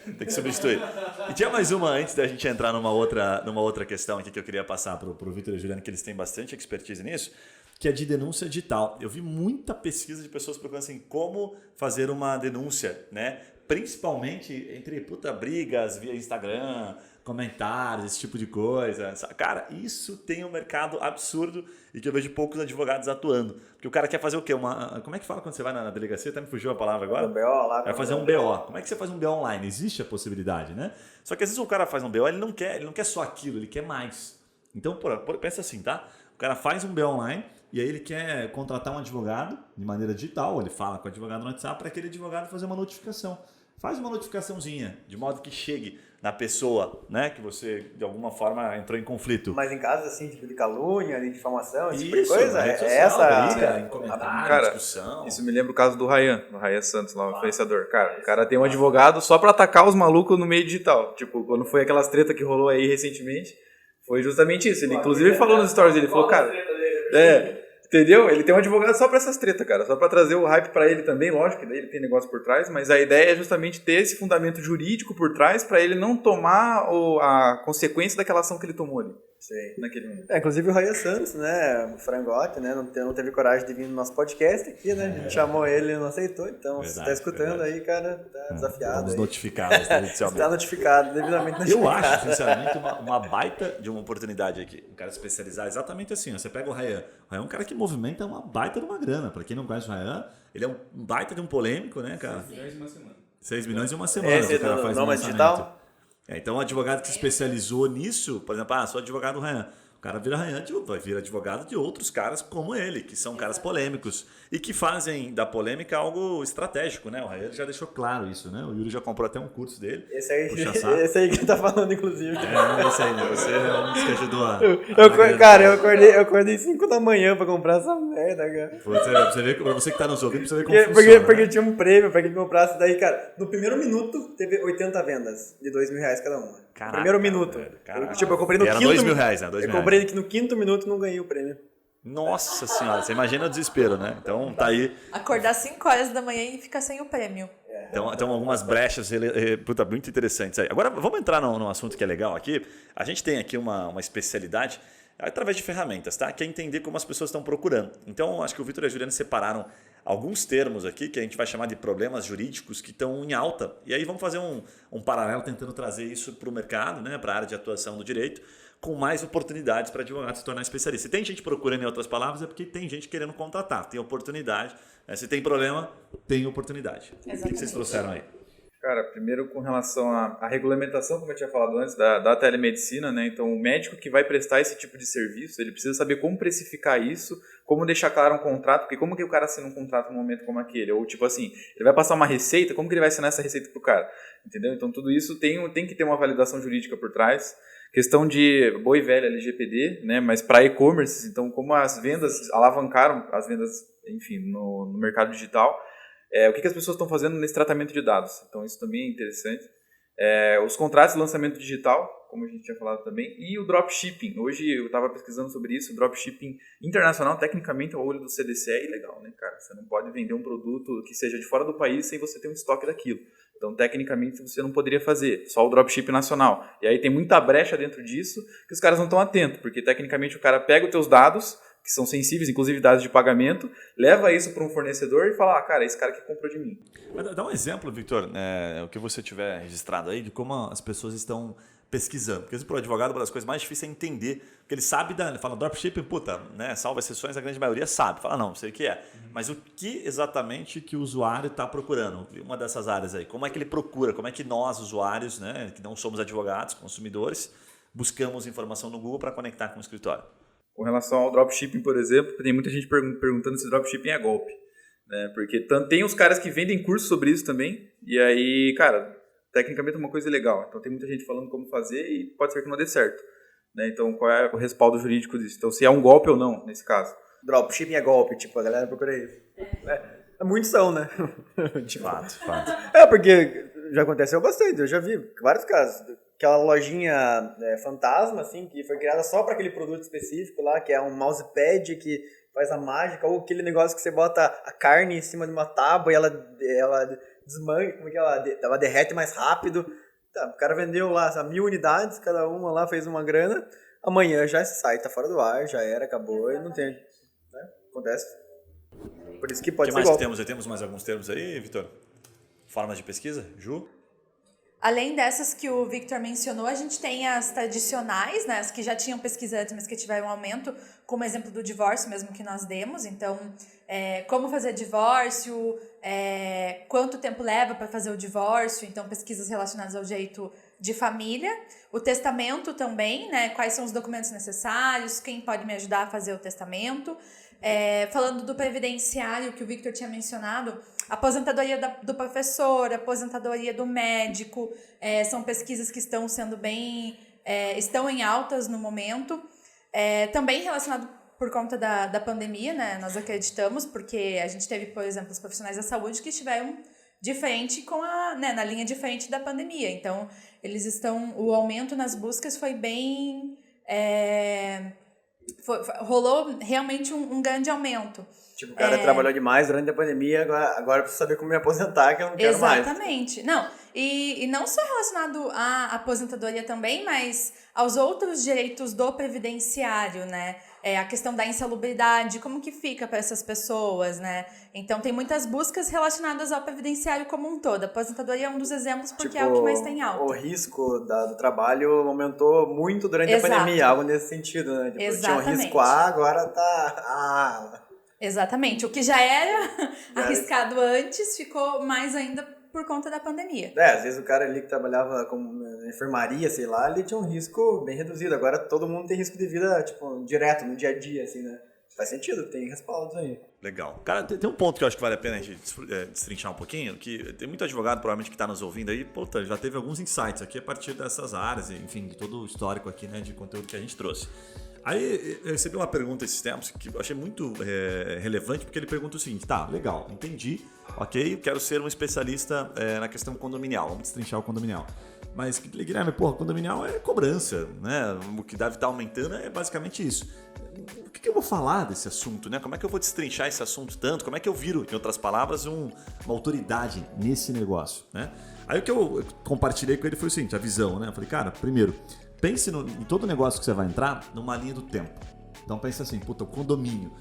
Tem que substituir. E tinha mais uma antes da gente entrar numa outra questão aqui que eu queria passar para o Vitor e a Juliana, que eles têm bastante expertise nisso, que é de denúncia digital. Eu vi muita pesquisa de pessoas procurando assim, como fazer uma denúncia, né? Principalmente entre brigas via Instagram, comentários, esse tipo de coisa. Cara, isso tem um mercado absurdo e que eu vejo poucos advogados atuando. Porque o cara quer fazer o quê? Como é que fala quando você vai na delegacia? Até me fugiu a palavra agora. Um BO lá. Vai fazer um BO. Como é que você faz um BO online? Existe a possibilidade, né? Só que às vezes o cara faz um BO, ele não quer só aquilo, ele quer mais. Então, pensa assim, tá? O cara faz um BO online, e aí ele quer contratar um advogado de maneira digital, ele fala com o advogado no WhatsApp para aquele advogado fazer uma notificação. Faz uma notificaçãozinha, de modo que chegue na pessoa, né, que você de alguma forma entrou em conflito. Mas em casos assim, tipo de calúnia, de difamação, esse tipo de Isso, coisa, na rede social, essa briga, em comentário, Cara, discussão. Isso me lembra o caso do Ryan Santos, lá, o influenciador. Cara, o cara tem um advogado só pra atacar os malucos no meio digital. Tipo, quando foi aquelas treta que rolou aí recentemente, foi justamente isso. Ele inclusive falou nos stories dele, falou, cara, entendeu? Ele tem um advogado só pra essas tretas, cara. Só pra trazer o hype pra ele também, lógico, que daí ele tem negócio por trás, mas a ideia é justamente ter esse fundamento jurídico por trás pra ele não tomar a consequência daquela ação que ele tomou ali. Sei. Naquele momento. Inclusive o Ryan Santos, né, o Frangote, né, não teve coragem de vir no nosso podcast aqui, né, a gente chamou ele e não aceitou, então se tá escutando aí, cara, tá desafiado. Estamos aí. notificados, Está notificado, devidamente notificado. Eu acho, sinceramente, uma baita de uma oportunidade aqui. Um cara especializar exatamente assim. Ó. Você pega o Ryan. O Ryan é um cara que movimenta uma baita de uma grana. Para quem não conhece o Ryan, ele é um baita de um polêmico, né, cara? 6 milhões em uma semana. 6 milhões em uma semana. Esse o cara do faz Nômade lançamento. Digital? Então, um advogado que se especializou nisso, por exemplo, sou advogado do Ryan. O cara vira Ryan, vai vir advogado de outros caras como ele, que são caras polêmicos e que fazem da polêmica algo estratégico, né? O Ryan já deixou claro isso, né? O Yuri já comprou até um curso dele. Esse aí que tá falando, inclusive. Esse aí, né? Você é um dos que ajudou a... Cara, eu acordei 5 da manhã pra comprar essa merda, cara. Pra você que tá nos ouvindo, pra você ver como funciona. Porque tinha um prêmio pra quem comprasse. Daí, cara, no primeiro minuto teve 80 vendas de R$2.000 cada uma. Caraca, Primeiro minuto. velho, Eu comprei no era quinto... R$2.000, né? R$2.000. Eu comprei no quinto minuto e não ganhei o prêmio. Nossa senhora, você imagina o desespero, né? Então tá aí. Acordar 5 horas da manhã e ficar sem o prêmio. Então algumas brechas muito interessantes aí. Agora vamos entrar num assunto que é legal aqui. A gente tem aqui uma especialidade através de ferramentas, tá? Que é entender como as pessoas estão procurando. Então acho que o Vitor e a Juliana separaram alguns termos aqui que a gente vai chamar de problemas jurídicos que estão em alta. E aí vamos fazer um paralelo tentando trazer isso para o mercado, né? Para a área de atuação do direito, com mais oportunidades para advogado se tornar especialista. Se tem gente procurando, em outras palavras, é porque tem gente querendo contratar, tem oportunidade. Se tem problema, tem oportunidade. Exatamente. O que vocês trouxeram aí? Cara, primeiro com relação à regulamentação, como eu tinha falado antes, da telemedicina, né? Então, o médico que vai prestar esse tipo de serviço, ele precisa saber como precificar isso, como deixar claro um contrato, porque como que o cara assina um contrato num momento como aquele? Ou tipo assim, ele vai passar uma receita, como que ele vai assinar essa receita pro cara? Entendeu? Então, tudo isso tem que ter uma validação jurídica por trás. Questão de boa e velha LGPD, né? Mas para e-commerce, então como as vendas alavancaram as vendas, enfim, no mercado digital, o que as pessoas estão fazendo nesse tratamento de dados? Então isso também é interessante. Os contratos de lançamento digital, como a gente tinha falado também, e o dropshipping. Hoje eu estava pesquisando sobre isso, o dropshipping internacional, tecnicamente, ao olho do CDC é ilegal, né, cara? Você não pode vender um produto que seja de fora do país sem você ter um estoque daquilo. Então, tecnicamente, você não poderia fazer, só o dropship nacional. E aí tem muita brecha dentro disso que os caras não estão atentos, porque tecnicamente o cara pega os teus dados, que são sensíveis, inclusive dados de pagamento, leva isso para um fornecedor e fala, cara, esse cara que comprou de mim. Mas dá um exemplo, Victor, o que você tiver registrado aí, de como as pessoas estão pesquisando. Porque para o advogado, uma das coisas mais difíceis é entender. Porque ele sabe, ele fala dropshipping, puta, né, salva exceções, a grande maioria sabe. Fala, não sei o que é. Mas o que exatamente que o usuário está procurando? Uma dessas áreas aí. Como é que ele procura? Como é que nós, usuários, né, que não somos advogados, consumidores, buscamos informação no Google para conectar com o escritório? Com relação ao dropshipping, por exemplo, tem muita gente perguntando se dropshipping é golpe. Né? Porque tem os caras que vendem cursos sobre isso também. E aí, cara, tecnicamente é uma coisa legal. Então tem muita gente falando como fazer e pode ser que não dê certo. Né? Então qual é o respaldo jurídico disso? Então se é um golpe ou não, nesse caso. Dropshipping é golpe, tipo, a galera procura isso. Muitos são, né? De fato. Porque já aconteceu bastante, eu já vi vários casos. Aquela lojinha fantasma, assim, que foi criada só para aquele produto específico lá, que é um mousepad que faz a mágica, ou aquele negócio que você bota a carne em cima de uma tábua e ela desmancha, como é que ela derrete mais rápido. Tá, o cara vendeu lá 1.000 unidades, cada uma lá fez uma grana, amanhã já sai, tá fora do ar, já era, acabou e não tem. Né? Acontece. Por isso que pode ser O que mais golpe. que temos? Temos mais alguns termos aí, Vitor? Formas de pesquisa? Ju? Além dessas que o Victor mencionou, a gente tem as tradicionais, né, as que já tinham pesquisa antes, mas que tiveram um aumento, como exemplo do divórcio mesmo que nós demos. Então, como fazer divórcio, quanto tempo leva para fazer o divórcio, então pesquisas relacionadas ao direito de família, o testamento também, né? Quais são os documentos necessários, quem pode me ajudar a fazer o testamento. Falando do previdenciário, que o Victor tinha mencionado, aposentadoria do professor, aposentadoria do médico, são pesquisas que estão sendo estão em altas no momento. Também relacionado por conta da pandemia, né? Nós acreditamos, porque a gente teve, por exemplo, os profissionais da saúde que estiveram de frente na linha de frente da pandemia. Então, o aumento nas buscas foi bem... rolou realmente um grande aumento. Tipo, o cara trabalhou demais durante a pandemia, agora preciso saber como me aposentar, que eu não quero mais. Exatamente. Não, e não só relacionado à aposentadoria também, mas aos outros direitos do previdenciário, né? A questão da insalubridade, como que fica para essas pessoas, né? Então, tem muitas buscas relacionadas ao previdenciário como um todo. A aposentadoria é um dos exemplos, porque é o que mais tem alta. O risco do trabalho aumentou muito durante a pandemia, algo nesse sentido, né? Tipo, tinha um risco A, agora tá... Exatamente. O que já era arriscado antes ficou mais ainda por conta da pandemia. Às vezes o cara ali que trabalhava na enfermaria, sei lá, ele tinha um risco bem reduzido. Agora todo mundo tem risco de vida, tipo, direto, no dia a dia, assim, né? Faz sentido, tem respaldos aí. Legal. Cara, tem um ponto que eu acho que vale a pena a gente destrinchar um pouquinho, que tem muito advogado provavelmente que está nos ouvindo aí, já teve alguns insights aqui a partir dessas áreas, enfim, de todo o histórico aqui, né, de conteúdo que a gente trouxe. Aí eu recebi uma pergunta esses tempos que eu achei muito relevante, porque ele pergunta o seguinte: tá, legal, entendi, ok, quero ser um especialista na questão condominial, vamos destrinchar o condominial. Mas, Guilherme, condominial é cobrança, né? O que deve estar aumentando é basicamente isso. O que eu vou falar desse assunto, né? Como é que eu vou destrinchar esse assunto tanto? Como é que eu viro, em outras palavras, uma autoridade nesse negócio, né? Aí o que eu compartilhei com ele foi o seguinte, a visão, né? Eu falei, cara, primeiro, pense em todo negócio que você vai entrar numa linha do tempo. Então pense assim, o condomínio.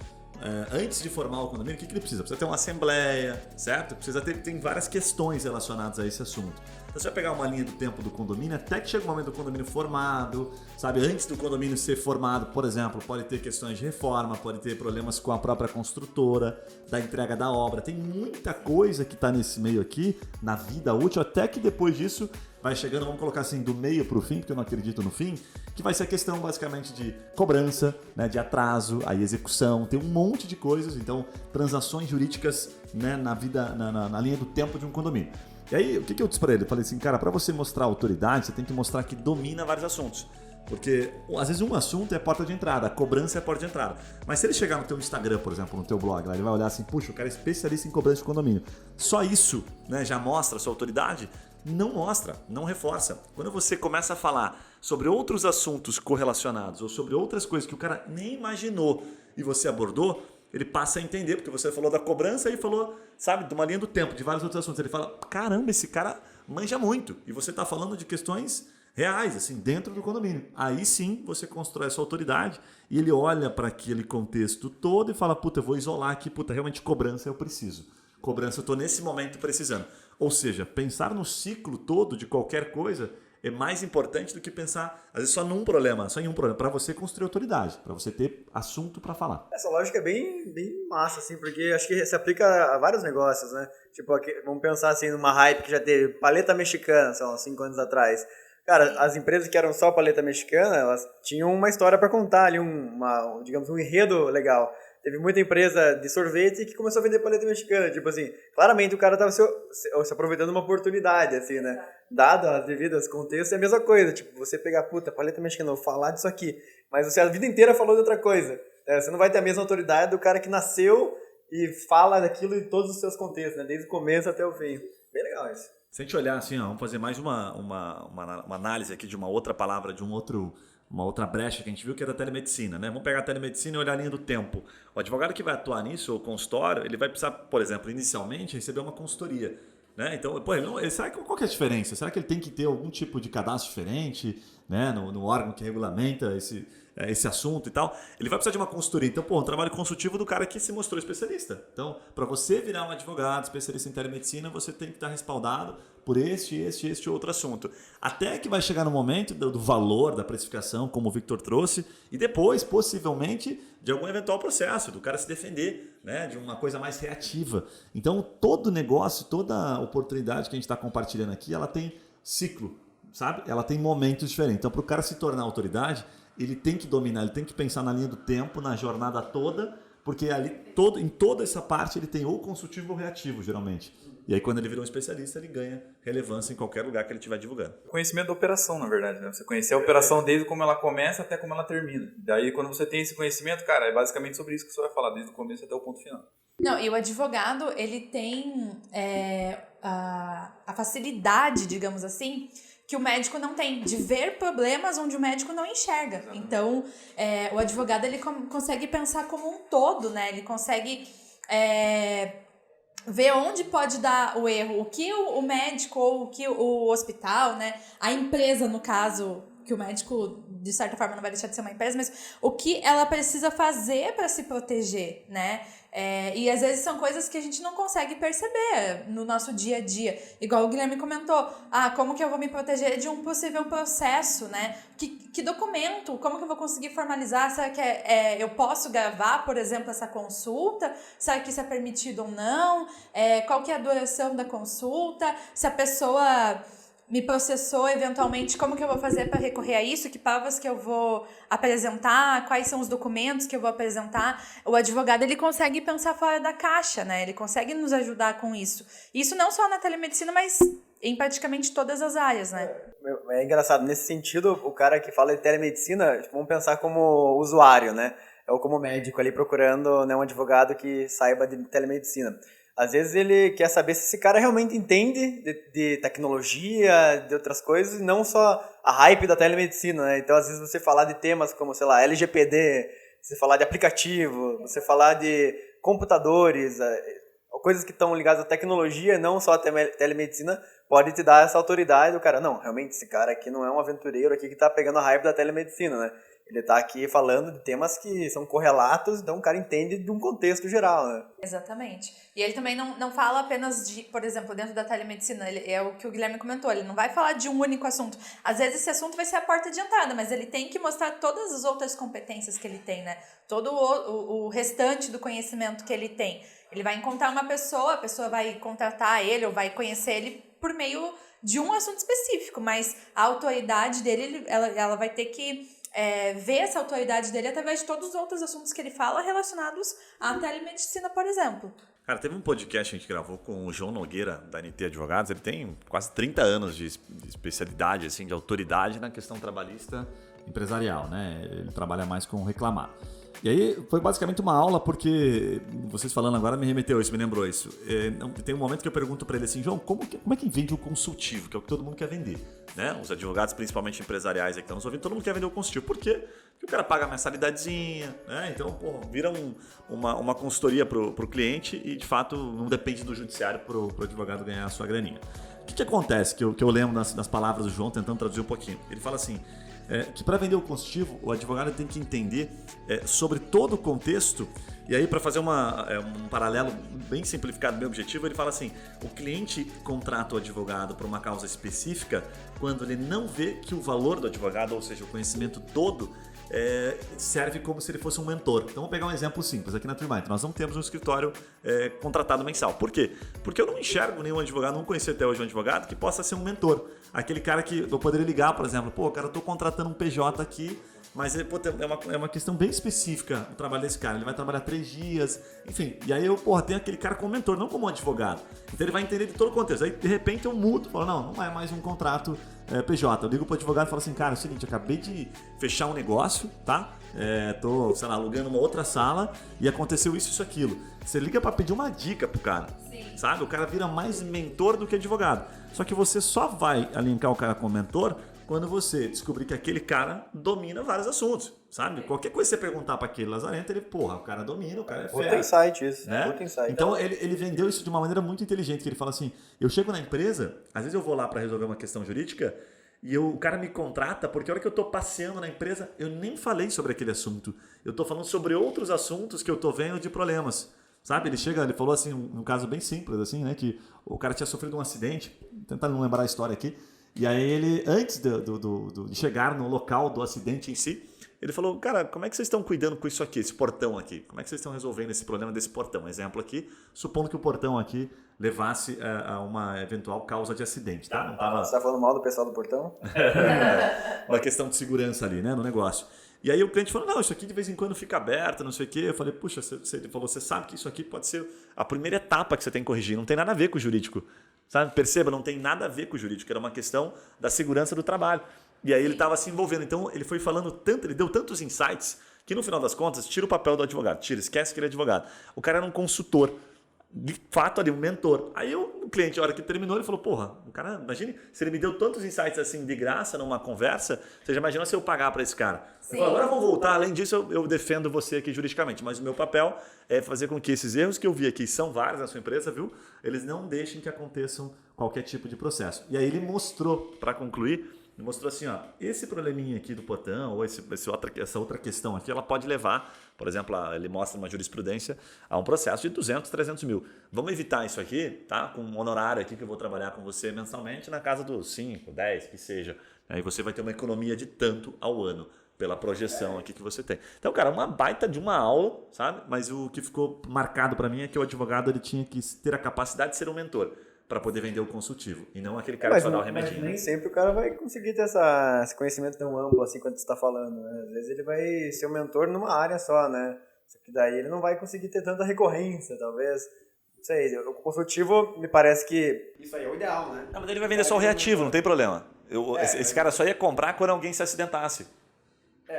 Antes de formar o condomínio, o que ele precisa? Precisa ter uma assembleia, certo? Tem várias questões relacionadas a esse assunto. Então você vai pegar uma linha do tempo do condomínio até que chega o momento do condomínio formado, sabe? Antes do condomínio ser formado, por exemplo, pode ter questões de reforma, pode ter problemas com a própria construtora, da entrega da obra. Tem muita coisa que está nesse meio aqui, na vida útil, até que depois disso vai chegando, vamos colocar assim, do meio para o fim, porque eu não acredito no fim, que vai ser a questão basicamente de cobrança, né, de atraso, aí execução, tem um monte de coisas, então transações jurídicas, né, na linha do tempo de um condomínio. E aí, o que eu disse para ele? Eu falei assim, cara, para você mostrar autoridade, você tem que mostrar que domina vários assuntos. Porque, às vezes, um assunto é a porta de entrada, a cobrança é a porta de entrada. Mas se ele chegar no teu Instagram, por exemplo, no teu blog, lá, ele vai olhar assim, puxa, o cara é especialista em cobrança de condomínio. Só isso, né, já mostra a sua autoridade? Não mostra, não reforça. Quando você começa a falar sobre outros assuntos correlacionados ou sobre outras coisas que o cara nem imaginou e você abordou, ele passa a entender, porque você falou da cobrança e falou, sabe, de uma linha do tempo, de vários outros assuntos. Ele fala, caramba, esse cara manja muito. E você está falando de questões reais, assim, dentro do condomínio. Aí sim você constrói a sua autoridade e ele olha para aquele contexto todo e fala, puta, eu vou isolar aqui, puta, realmente cobrança eu preciso. Cobrança eu estou nesse momento precisando. Ou seja, pensar no ciclo todo de qualquer coisa é mais importante do que pensar, às vezes, só em um problema, para você construir autoridade, para você ter assunto para falar. Essa lógica é bem massa, assim, porque acho que se aplica a vários negócios, né? Tipo, aqui, vamos pensar assim numa hype que já teve paleta mexicana, sei lá, 5 anos atrás. Cara, as empresas que eram só paleta mexicana, elas tinham uma história para contar ali, digamos, um enredo legal. Teve muita empresa de sorvete que começou a vender paleta mexicana. Tipo assim, claramente o cara estava se aproveitando de uma oportunidade, assim, né? Dado as devidas contextos, é a mesma coisa. Tipo, você pegar, puta, paleta mexicana, vou falar disso aqui. Mas você a vida inteira falou de outra coisa. Você não vai ter a mesma autoridade do cara que nasceu e fala daquilo em todos os seus contextos, né? Desde o começo até o fim. Bem legal isso. Se a gente olhar assim, ó, vamos fazer mais uma análise aqui de uma outra palavra, uma outra brecha que a gente viu, que é da telemedicina, né? Vamos pegar a telemedicina e olhar a linha do tempo. O advogado que vai atuar nisso, ou consultório, ele vai precisar, por exemplo, inicialmente receber uma consultoria, né? Então, será que, qual que é a diferença? Será que ele tem que ter algum tipo de cadastro diferente, né? no órgão que regulamenta esse assunto e tal? Ele vai precisar de uma consultoria. Então, um trabalho consultivo do cara que se mostrou especialista. Então, para você virar um advogado especialista em telemedicina, você tem que estar respaldado por este outro assunto. Até que vai chegar no momento do valor, da precificação, como o Victor trouxe, e depois, possivelmente, de algum eventual processo, do cara se defender, né, de uma coisa mais reativa. Então, todo negócio, toda oportunidade que a gente está compartilhando aqui, ela tem ciclo, sabe? Ela tem momentos diferentes. Então, para o cara se tornar autoridade, ele tem que dominar, ele tem que pensar na linha do tempo, na jornada toda, porque ali em toda essa parte ele tem ou consultivo ou reativo, geralmente. E aí, quando ele vira um especialista, ele ganha relevância em qualquer lugar que ele estiver divulgando. Conhecimento da operação, na verdade, né? Você conhecer a operação desde como ela começa até como ela termina. Daí, quando você tem esse conhecimento, cara, é basicamente sobre isso que você vai falar, desde o começo até o ponto final. Não, e o advogado, ele tem a facilidade, digamos assim, que o médico não tem, de ver problemas onde o médico não enxerga. Então, o advogado, ele consegue pensar como um todo, né? Ele consegue ver onde pode dar o erro, o que o médico ou o que o hospital, né? A empresa, no caso, que o médico, de certa forma, não vai deixar de ser uma empresa, mas o que ela precisa fazer para se proteger, né? E às vezes são coisas que a gente não consegue perceber no nosso dia a dia. Igual o Guilherme comentou, como que eu vou me proteger de um possível processo, né? Que documento, como que eu vou conseguir formalizar? Será que eu posso gravar, por exemplo, essa consulta? Será que isso é permitido ou não? Qual que é a duração da consulta? Se a pessoa me processou eventualmente, como que eu vou fazer para recorrer a isso? Que provas que eu vou apresentar? Quais são os documentos que eu vou apresentar? O advogado, ele consegue pensar fora da caixa, né? Ele consegue nos ajudar com isso. Isso não só na telemedicina, mas em praticamente todas as áreas, né? É engraçado, nesse sentido, o cara que fala de telemedicina, vamos pensar como usuário, né? Ou como médico ali procurando, né, um advogado que saiba de telemedicina. Às vezes ele quer saber se esse cara realmente entende de tecnologia, de outras coisas, e não só a hype da telemedicina, né? Então, às vezes, você falar de temas como, sei lá, LGPD, você falar de aplicativo, você falar de computadores, coisas que estão ligadas à tecnologia, não só à telemedicina, pode te dar essa autoridade do cara. Não, realmente, esse cara aqui não é um aventureiro aqui que está pegando a hype da telemedicina, né? Ele está aqui falando de temas que são correlatos, então o cara entende de um contexto geral, né? Exatamente. E ele também não fala apenas de, por exemplo, dentro da telemedicina, é o que o Guilherme comentou, ele não vai falar de um único assunto. Às vezes esse assunto vai ser a porta de entrada, mas ele tem que mostrar todas as outras competências que ele tem, né? Todo o restante do conhecimento que ele tem. Ele vai encontrar uma pessoa, a pessoa vai contratar ele ou vai conhecer ele por meio de um assunto específico, mas a autoridade dele, ela vai ter que ver essa autoridade dele através de todos os outros assuntos que ele fala relacionados à telemedicina, por exemplo. Cara, teve um podcast que a gente gravou com o João Nogueira, da NT Advogados. Ele tem quase 30 anos de especialidade, assim, de autoridade na questão trabalhista empresarial, né? Ele trabalha mais com reclamar. E aí foi basicamente uma aula, porque vocês falando agora me remeteu isso, me lembrou isso. Tem um momento que eu pergunto para ele assim, João, como é que vende o consultivo, que é o que todo mundo quer vender, né? Os advogados, principalmente empresariais que estão nos ouvindo, todo mundo quer vender o consultivo. Por quê? Porque o cara paga a mensalidadezinha, né? Então, vira uma consultoria pro cliente e, de fato, não depende do judiciário pro advogado ganhar a sua graninha. O que acontece, que eu lembro nas palavras do João, tentando traduzir um pouquinho. Ele fala assim, que para vender o consultivo, o advogado tem que entender sobre todo o contexto. E aí, para fazer um paralelo bem simplificado, bem objetivo, ele fala assim, o cliente contrata o advogado para uma causa específica quando ele não vê que o valor do advogado, ou seja, o conhecimento todo, serve como se ele fosse um mentor. Então vamos pegar um exemplo simples aqui na TreeMind. Nós não temos um escritório contratado mensal. Por quê? Porque eu não enxergo nenhum advogado, não conheci até hoje um advogado que possa ser um mentor. Aquele cara que eu poderia ligar, por exemplo, cara, eu estou contratando um PJ aqui, mas é uma questão bem específica o trabalho desse cara. Ele vai trabalhar 3 dias, enfim. E aí eu tenho aquele cara como mentor, não como um advogado. Então ele vai entender de todo o contexto. Aí de repente eu mudo, falo, não é mais um contrato PJ. Eu ligo pro advogado e falo assim, cara, é o seguinte, eu acabei de fechar um negócio, tá? Tô, sei lá, alugando uma outra sala e aconteceu isso, aquilo. Você liga para pedir uma dica pro cara. Sim. Sabe? O cara vira mais mentor do que advogado. Só que você só vai linkar o cara como mentor quando você descobrir que aquele cara domina vários assuntos, sabe? Qualquer coisa que você perguntar para aquele lazarento, o cara domina, o cara é fera. Puta insight isso, né? Puta insight. Então ele vendeu isso de uma maneira muito inteligente, que ele fala assim, eu chego na empresa, às vezes eu vou lá para resolver uma questão jurídica e o cara me contrata porque a hora que eu tô passeando na empresa, eu nem falei sobre aquele assunto. Eu tô falando sobre outros assuntos que eu tô vendo de problemas. Sabe, ele falou assim, um caso bem simples, assim, né, que o cara tinha sofrido um acidente, tentando não lembrar a história aqui, e aí ele, antes de chegar no local do acidente em si, Ele falou, cara, como é que vocês estão cuidando com isso aqui, esse portão aqui? Como é que vocês estão resolvendo esse problema desse portão? Exemplo aqui, supondo que o portão aqui levasse a uma eventual causa de acidente, tá? Não tava... Você tá falando mal do pessoal do portão? Uma questão de segurança ali, né, no negócio. E aí o cliente falou, não, isso aqui de vez em quando fica aberto, não sei o quê. Eu falei, puxa, ele falou, você sabe que isso aqui pode ser a primeira etapa que você tem que corrigir, não tem nada a ver com o jurídico. Sabe? Perceba, não tem nada a ver com o jurídico, era uma questão da segurança do trabalho. E aí ele estava se envolvendo. Então ele foi falando tanto, ele deu tantos insights, que no final das contas, tira o papel do advogado, esquece que ele é advogado. O cara era um consultor, de fato ali, um mentor. Aí o cliente, a hora que terminou, ele falou, porra, o cara, imagine, se ele me deu tantos insights assim de graça numa conversa, você já imagina se eu pagar para esse cara. Eu falo, agora eu vou voltar, além disso eu defendo você aqui juridicamente, mas o meu papel é fazer com que esses erros que eu vi aqui, são vários na sua empresa, viu? Eles não deixem que aconteçam qualquer tipo de processo. E aí ele mostrou, para concluir, ele mostrou assim, ó, esse probleminha aqui do portão, ou essa outra questão aqui, ela pode levar, por exemplo, ele mostra uma jurisprudência a um processo de 200, 300 mil. Vamos evitar isso aqui, tá? Com um honorário aqui que eu vou trabalhar com você mensalmente na casa dos 5, 10, que seja. Aí você vai ter uma economia de tanto ao ano, pela projeção aqui que você tem. Então, cara, uma baita de uma aula, sabe? Mas o que ficou marcado para mim é que o advogado ele tinha que ter a capacidade de ser um mentor, para poder vender o consultivo, e não aquele cara que só dá o remedinho. Mas nem sempre o cara vai conseguir ter esse conhecimento tão amplo assim quanto você está falando, né? Às vezes ele vai ser um mentor numa área só, né? Só que daí ele não vai conseguir ter tanta recorrência, talvez. Não sei, o consultivo me parece que isso aí é o ideal, né? Não, mas ele vai vender só o reativo, não tem problema. Esse cara só ia comprar quando alguém se acidentasse.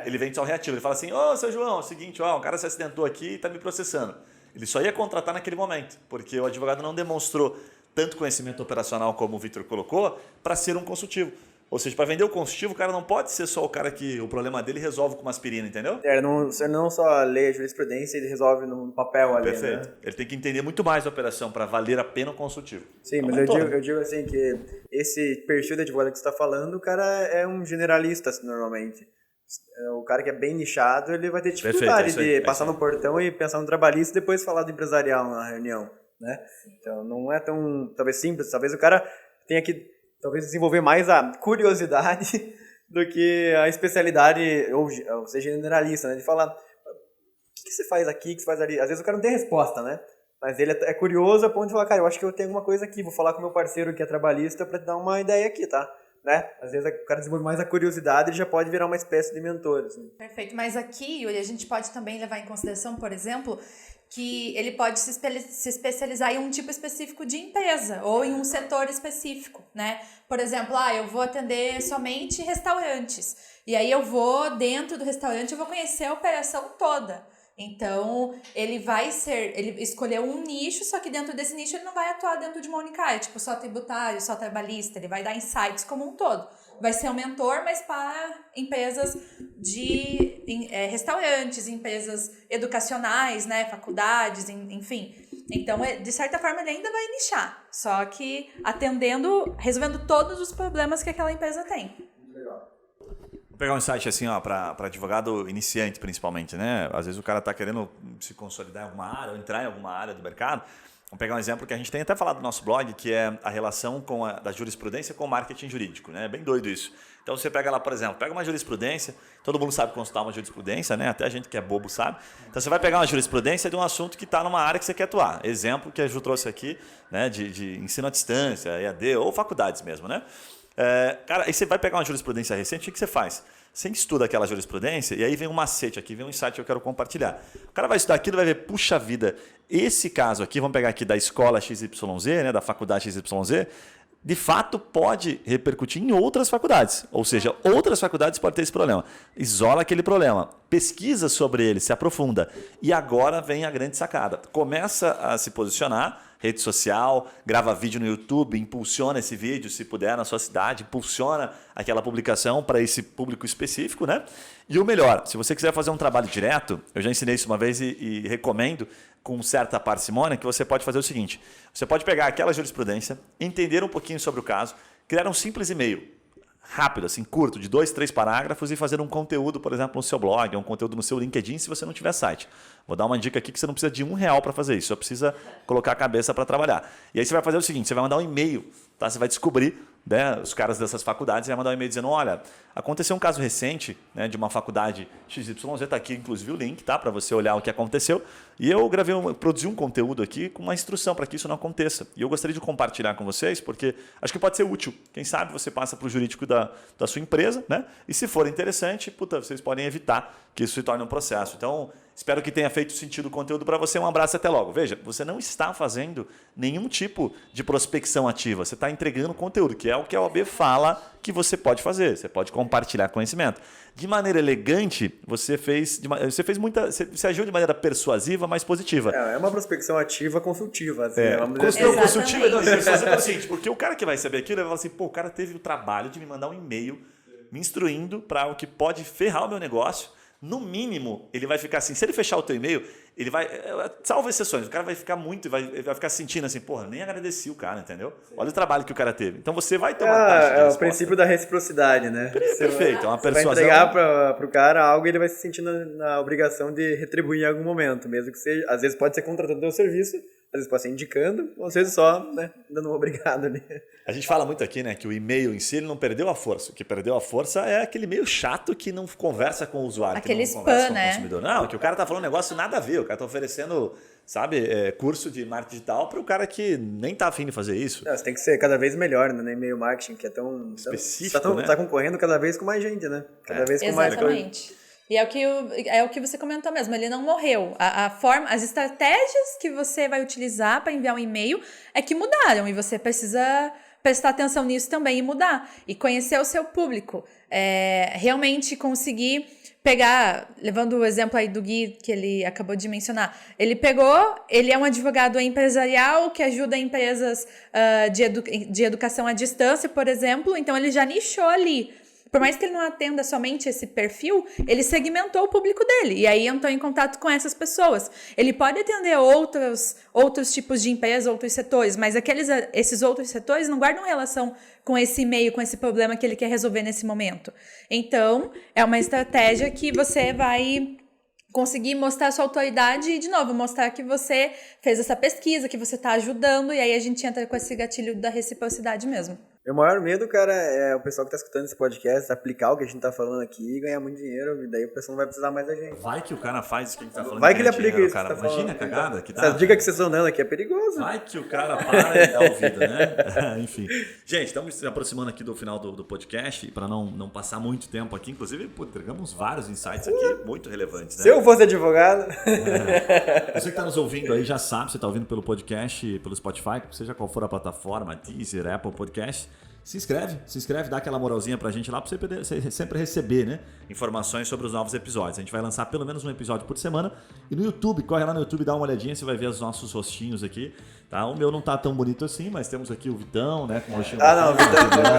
Ele vende só o reativo. Ele fala assim, ô, seu João, é o seguinte, ó, um cara se acidentou aqui e está me processando. Ele só ia contratar naquele momento, porque o advogado não demonstrou tanto conhecimento operacional como o Victor colocou, para ser um consultivo. Ou seja, para vender o consultivo, o cara não pode ser só o cara que o problema dele resolve com uma aspirina, entendeu? Você não só lê a jurisprudência e ele resolve no papel ali, perfeito. Né? Ele tem que entender muito mais a operação para valer a pena o consultivo. Sim, mas eu digo assim que esse perfil de advogado que você está falando, o cara é um generalista normalmente. O cara que é bem nichado, ele vai ter dificuldade de passar no portão e pensar no trabalhista e depois falar do empresarial na reunião. Né? Então não é tão talvez simples, talvez o cara tenha que desenvolver mais a curiosidade do que a especialidade ou seja generalista, né? De falar o que você faz aqui, o que você faz ali. Às vezes o cara não tem resposta, né? Mas ele é curioso a ponto de falar, cara, eu acho que eu tenho alguma coisa aqui, vou falar com meu parceiro que é trabalhista para te dar uma ideia aqui, tá? Né? Às vezes o cara desenvolve mais a curiosidade e já pode virar uma espécie de mentor. Assim. Perfeito, mas aqui, Yuri, a gente pode também levar em consideração, por exemplo, que ele pode se especializar em um tipo específico de empresa ou em um setor específico, né? Por exemplo, eu vou atender somente restaurantes e aí eu vou dentro do restaurante, eu vou conhecer a operação toda. Então, ele escolheu um nicho, só que dentro desse nicho ele não vai atuar dentro de uma única área, tipo só tributário, só trabalhista, ele vai dar insights como um todo. Vai ser um mentor, mas para empresas de restaurantes, empresas educacionais, né, faculdades, enfim. Então, de certa forma, ele ainda vai nichar, só que resolvendo todos os problemas que aquela empresa tem. Vou pegar um insight assim, ó, para advogado iniciante principalmente, né? Às vezes o cara está querendo se consolidar em alguma área ou entrar em alguma área do mercado. Vamos pegar um exemplo que a gente tem até falado no nosso blog, que é a relação da jurisprudência com o marketing jurídico, né? É bem doido isso. Então você pega lá, por exemplo, pega uma jurisprudência, todo mundo sabe consultar uma jurisprudência, né? Até a gente que é bobo sabe. Então você vai pegar uma jurisprudência de um assunto que está numa área que você quer atuar. Exemplo que a Ju trouxe aqui, né? De ensino à distância, EAD ou faculdades mesmo, né? Cara, aí você vai pegar uma jurisprudência recente, o que você faz? Você estuda aquela jurisprudência e aí vem um macete aqui, vem um insight que eu quero compartilhar. O cara vai estudar aquilo e vai ver, puxa vida, esse caso aqui, vamos pegar aqui da escola XYZ, né, da faculdade XYZ, de fato pode repercutir em outras faculdades. Ou seja, outras faculdades podem ter esse problema. Isola aquele problema, pesquisa sobre ele, se aprofunda. E agora vem a grande sacada. Começa a se posicionar, rede social, grava vídeo no YouTube, impulsiona esse vídeo, se puder, na sua cidade, impulsiona aquela publicação para esse público específico, né? E o melhor, se você quiser fazer um trabalho direto, eu já ensinei isso uma vez e recomendo com certa parcimônia, que você pode fazer o seguinte, você pode pegar aquela jurisprudência, entender um pouquinho sobre o caso, criar um simples e-mail, rápido, assim, curto, de 2, 3 parágrafos e fazer um conteúdo, por exemplo, no seu blog, um conteúdo no seu LinkedIn, se você não tiver site. Vou dar uma dica aqui que você não precisa de R$1 para fazer isso, só precisa colocar a cabeça para trabalhar. E aí você vai fazer o seguinte, você vai mandar um e-mail, tá? Você vai descobrir né, os caras dessas faculdades iam mandar um e-mail dizendo, olha, aconteceu um caso recente, né, de uma faculdade XYZ, está aqui inclusive o link, tá, para você olhar o que aconteceu, e eu produzi um conteúdo aqui com uma instrução para que isso não aconteça. E eu gostaria de compartilhar com vocês, porque acho que pode ser útil. Quem sabe você passa para o jurídico da sua empresa, né, e se for interessante, vocês podem evitar que isso se torne um processo. Então, espero que tenha feito sentido o conteúdo para você. Um abraço e até logo. Veja, você não está fazendo nenhum tipo de prospecção ativa. Você está entregando conteúdo, que é o que a OAB fala que você pode fazer. Você pode compartilhar conhecimento. De maneira elegante, você agiu de maneira persuasiva, mas positiva. É uma prospecção ativa consultiva. Assim, consultiva não, você fazer o seguinte, porque o cara que vai receber aquilo, ele vai falar assim, o cara teve o trabalho de me mandar um e-mail me instruindo para o que pode ferrar o meu negócio. No mínimo, ele vai ficar assim, se ele fechar o teu e-mail, ele vai, salvo exceções, o cara vai ficar ele vai ficar sentindo assim, nem agradeci o cara, entendeu? Sim. Olha o trabalho que o cara teve. Então você vai ter uma taxa de resposta. É o princípio da reciprocidade, né? Perfeito, é uma persuasão. Você vai entregar para o cara algo e ele vai se sentir na obrigação de retribuir em algum momento, mesmo que seja, às vezes pode ser contratando o serviço, às vezes pode ser indicando, ou às vezes só, né, dando um obrigado ali. A gente fala muito aqui, né, que o e-mail em si ele não perdeu a força. O que perdeu a força é aquele e-mail chato que não conversa com o usuário. Aquele que não spam, conversa né? Com o consumidor. Não, que o cara tá falando um negócio nada a ver. O cara tá oferecendo, curso de marketing digital para o cara que nem tá afim de fazer isso. Você tem que ser cada vez melhor, né, no e-mail marketing, que é tão específico, né? Tá concorrendo cada vez com mais gente, né? Cada vez com mais coisa. Exatamente. E é o que você comentou mesmo, ele não morreu. As estratégias que você vai utilizar para enviar um e-mail é que mudaram e você precisa prestar atenção nisso também e mudar. E conhecer o seu público. Realmente conseguir pegar, levando o exemplo aí do Gui, que ele acabou de mencionar, ele é um advogado empresarial que ajuda empresas de educação à distância, por exemplo, então ele já nichou ali. Por mais que ele não atenda somente esse perfil, ele segmentou o público dele. E aí entrou em contato com essas pessoas. Ele pode atender outros tipos de empresa, outros setores, mas esses outros setores não guardam relação com esse e-mail, com esse problema que ele quer resolver nesse momento. Então, é uma estratégia que você vai conseguir mostrar sua autoridade e, de novo, mostrar que você fez essa pesquisa, que você está ajudando, e aí a gente entra com esse gatilho da reciprocidade mesmo. Meu maior medo, cara, é o pessoal que tá escutando esse podcast aplicar o que a gente tá falando aqui e ganhar muito dinheiro, e daí o pessoal não vai precisar mais da gente. Vai que o cara faz o que a gente tá falando. Vai que ele aplica dinheiro, isso. Cara. Tá Imagina a cagada que dá. Essa dica que vocês estão dando aqui é perigoso. Vai que o cara para e dá ouvido, né? Enfim. Gente, estamos se aproximando aqui do final do podcast, e para não passar muito tempo aqui, inclusive, entregamos vários insights aqui muito relevantes, né? Se eu fosse advogado... Você que tá nos ouvindo aí já sabe, você tá ouvindo pelo podcast, pelo Spotify, seja qual for a plataforma, Deezer, Apple Podcast, se inscreve, dá aquela moralzinha pra gente lá pra você sempre receber, né, informações sobre os novos episódios. A gente vai lançar pelo menos um episódio por semana. E no YouTube, corre lá no YouTube, dá uma olhadinha, você vai ver os nossos rostinhos aqui. Tá? O meu não tá tão bonito assim, mas temos aqui o Vitão, né, com o rostinho.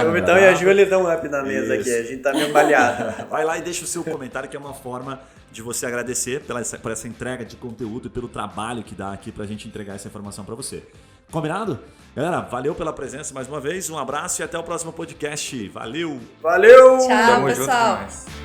O Vitão e a Júlia dão um up na mesa aqui, a gente tá meio baleado. Vai lá e deixa o seu comentário, que é uma forma de você agradecer por essa entrega de conteúdo e pelo trabalho que dá aqui pra gente entregar essa informação pra você. Combinado? Galera, valeu pela presença mais uma vez, um abraço e até o próximo podcast. Valeu! Valeu! Tchau, Tamo pessoal! junto demais.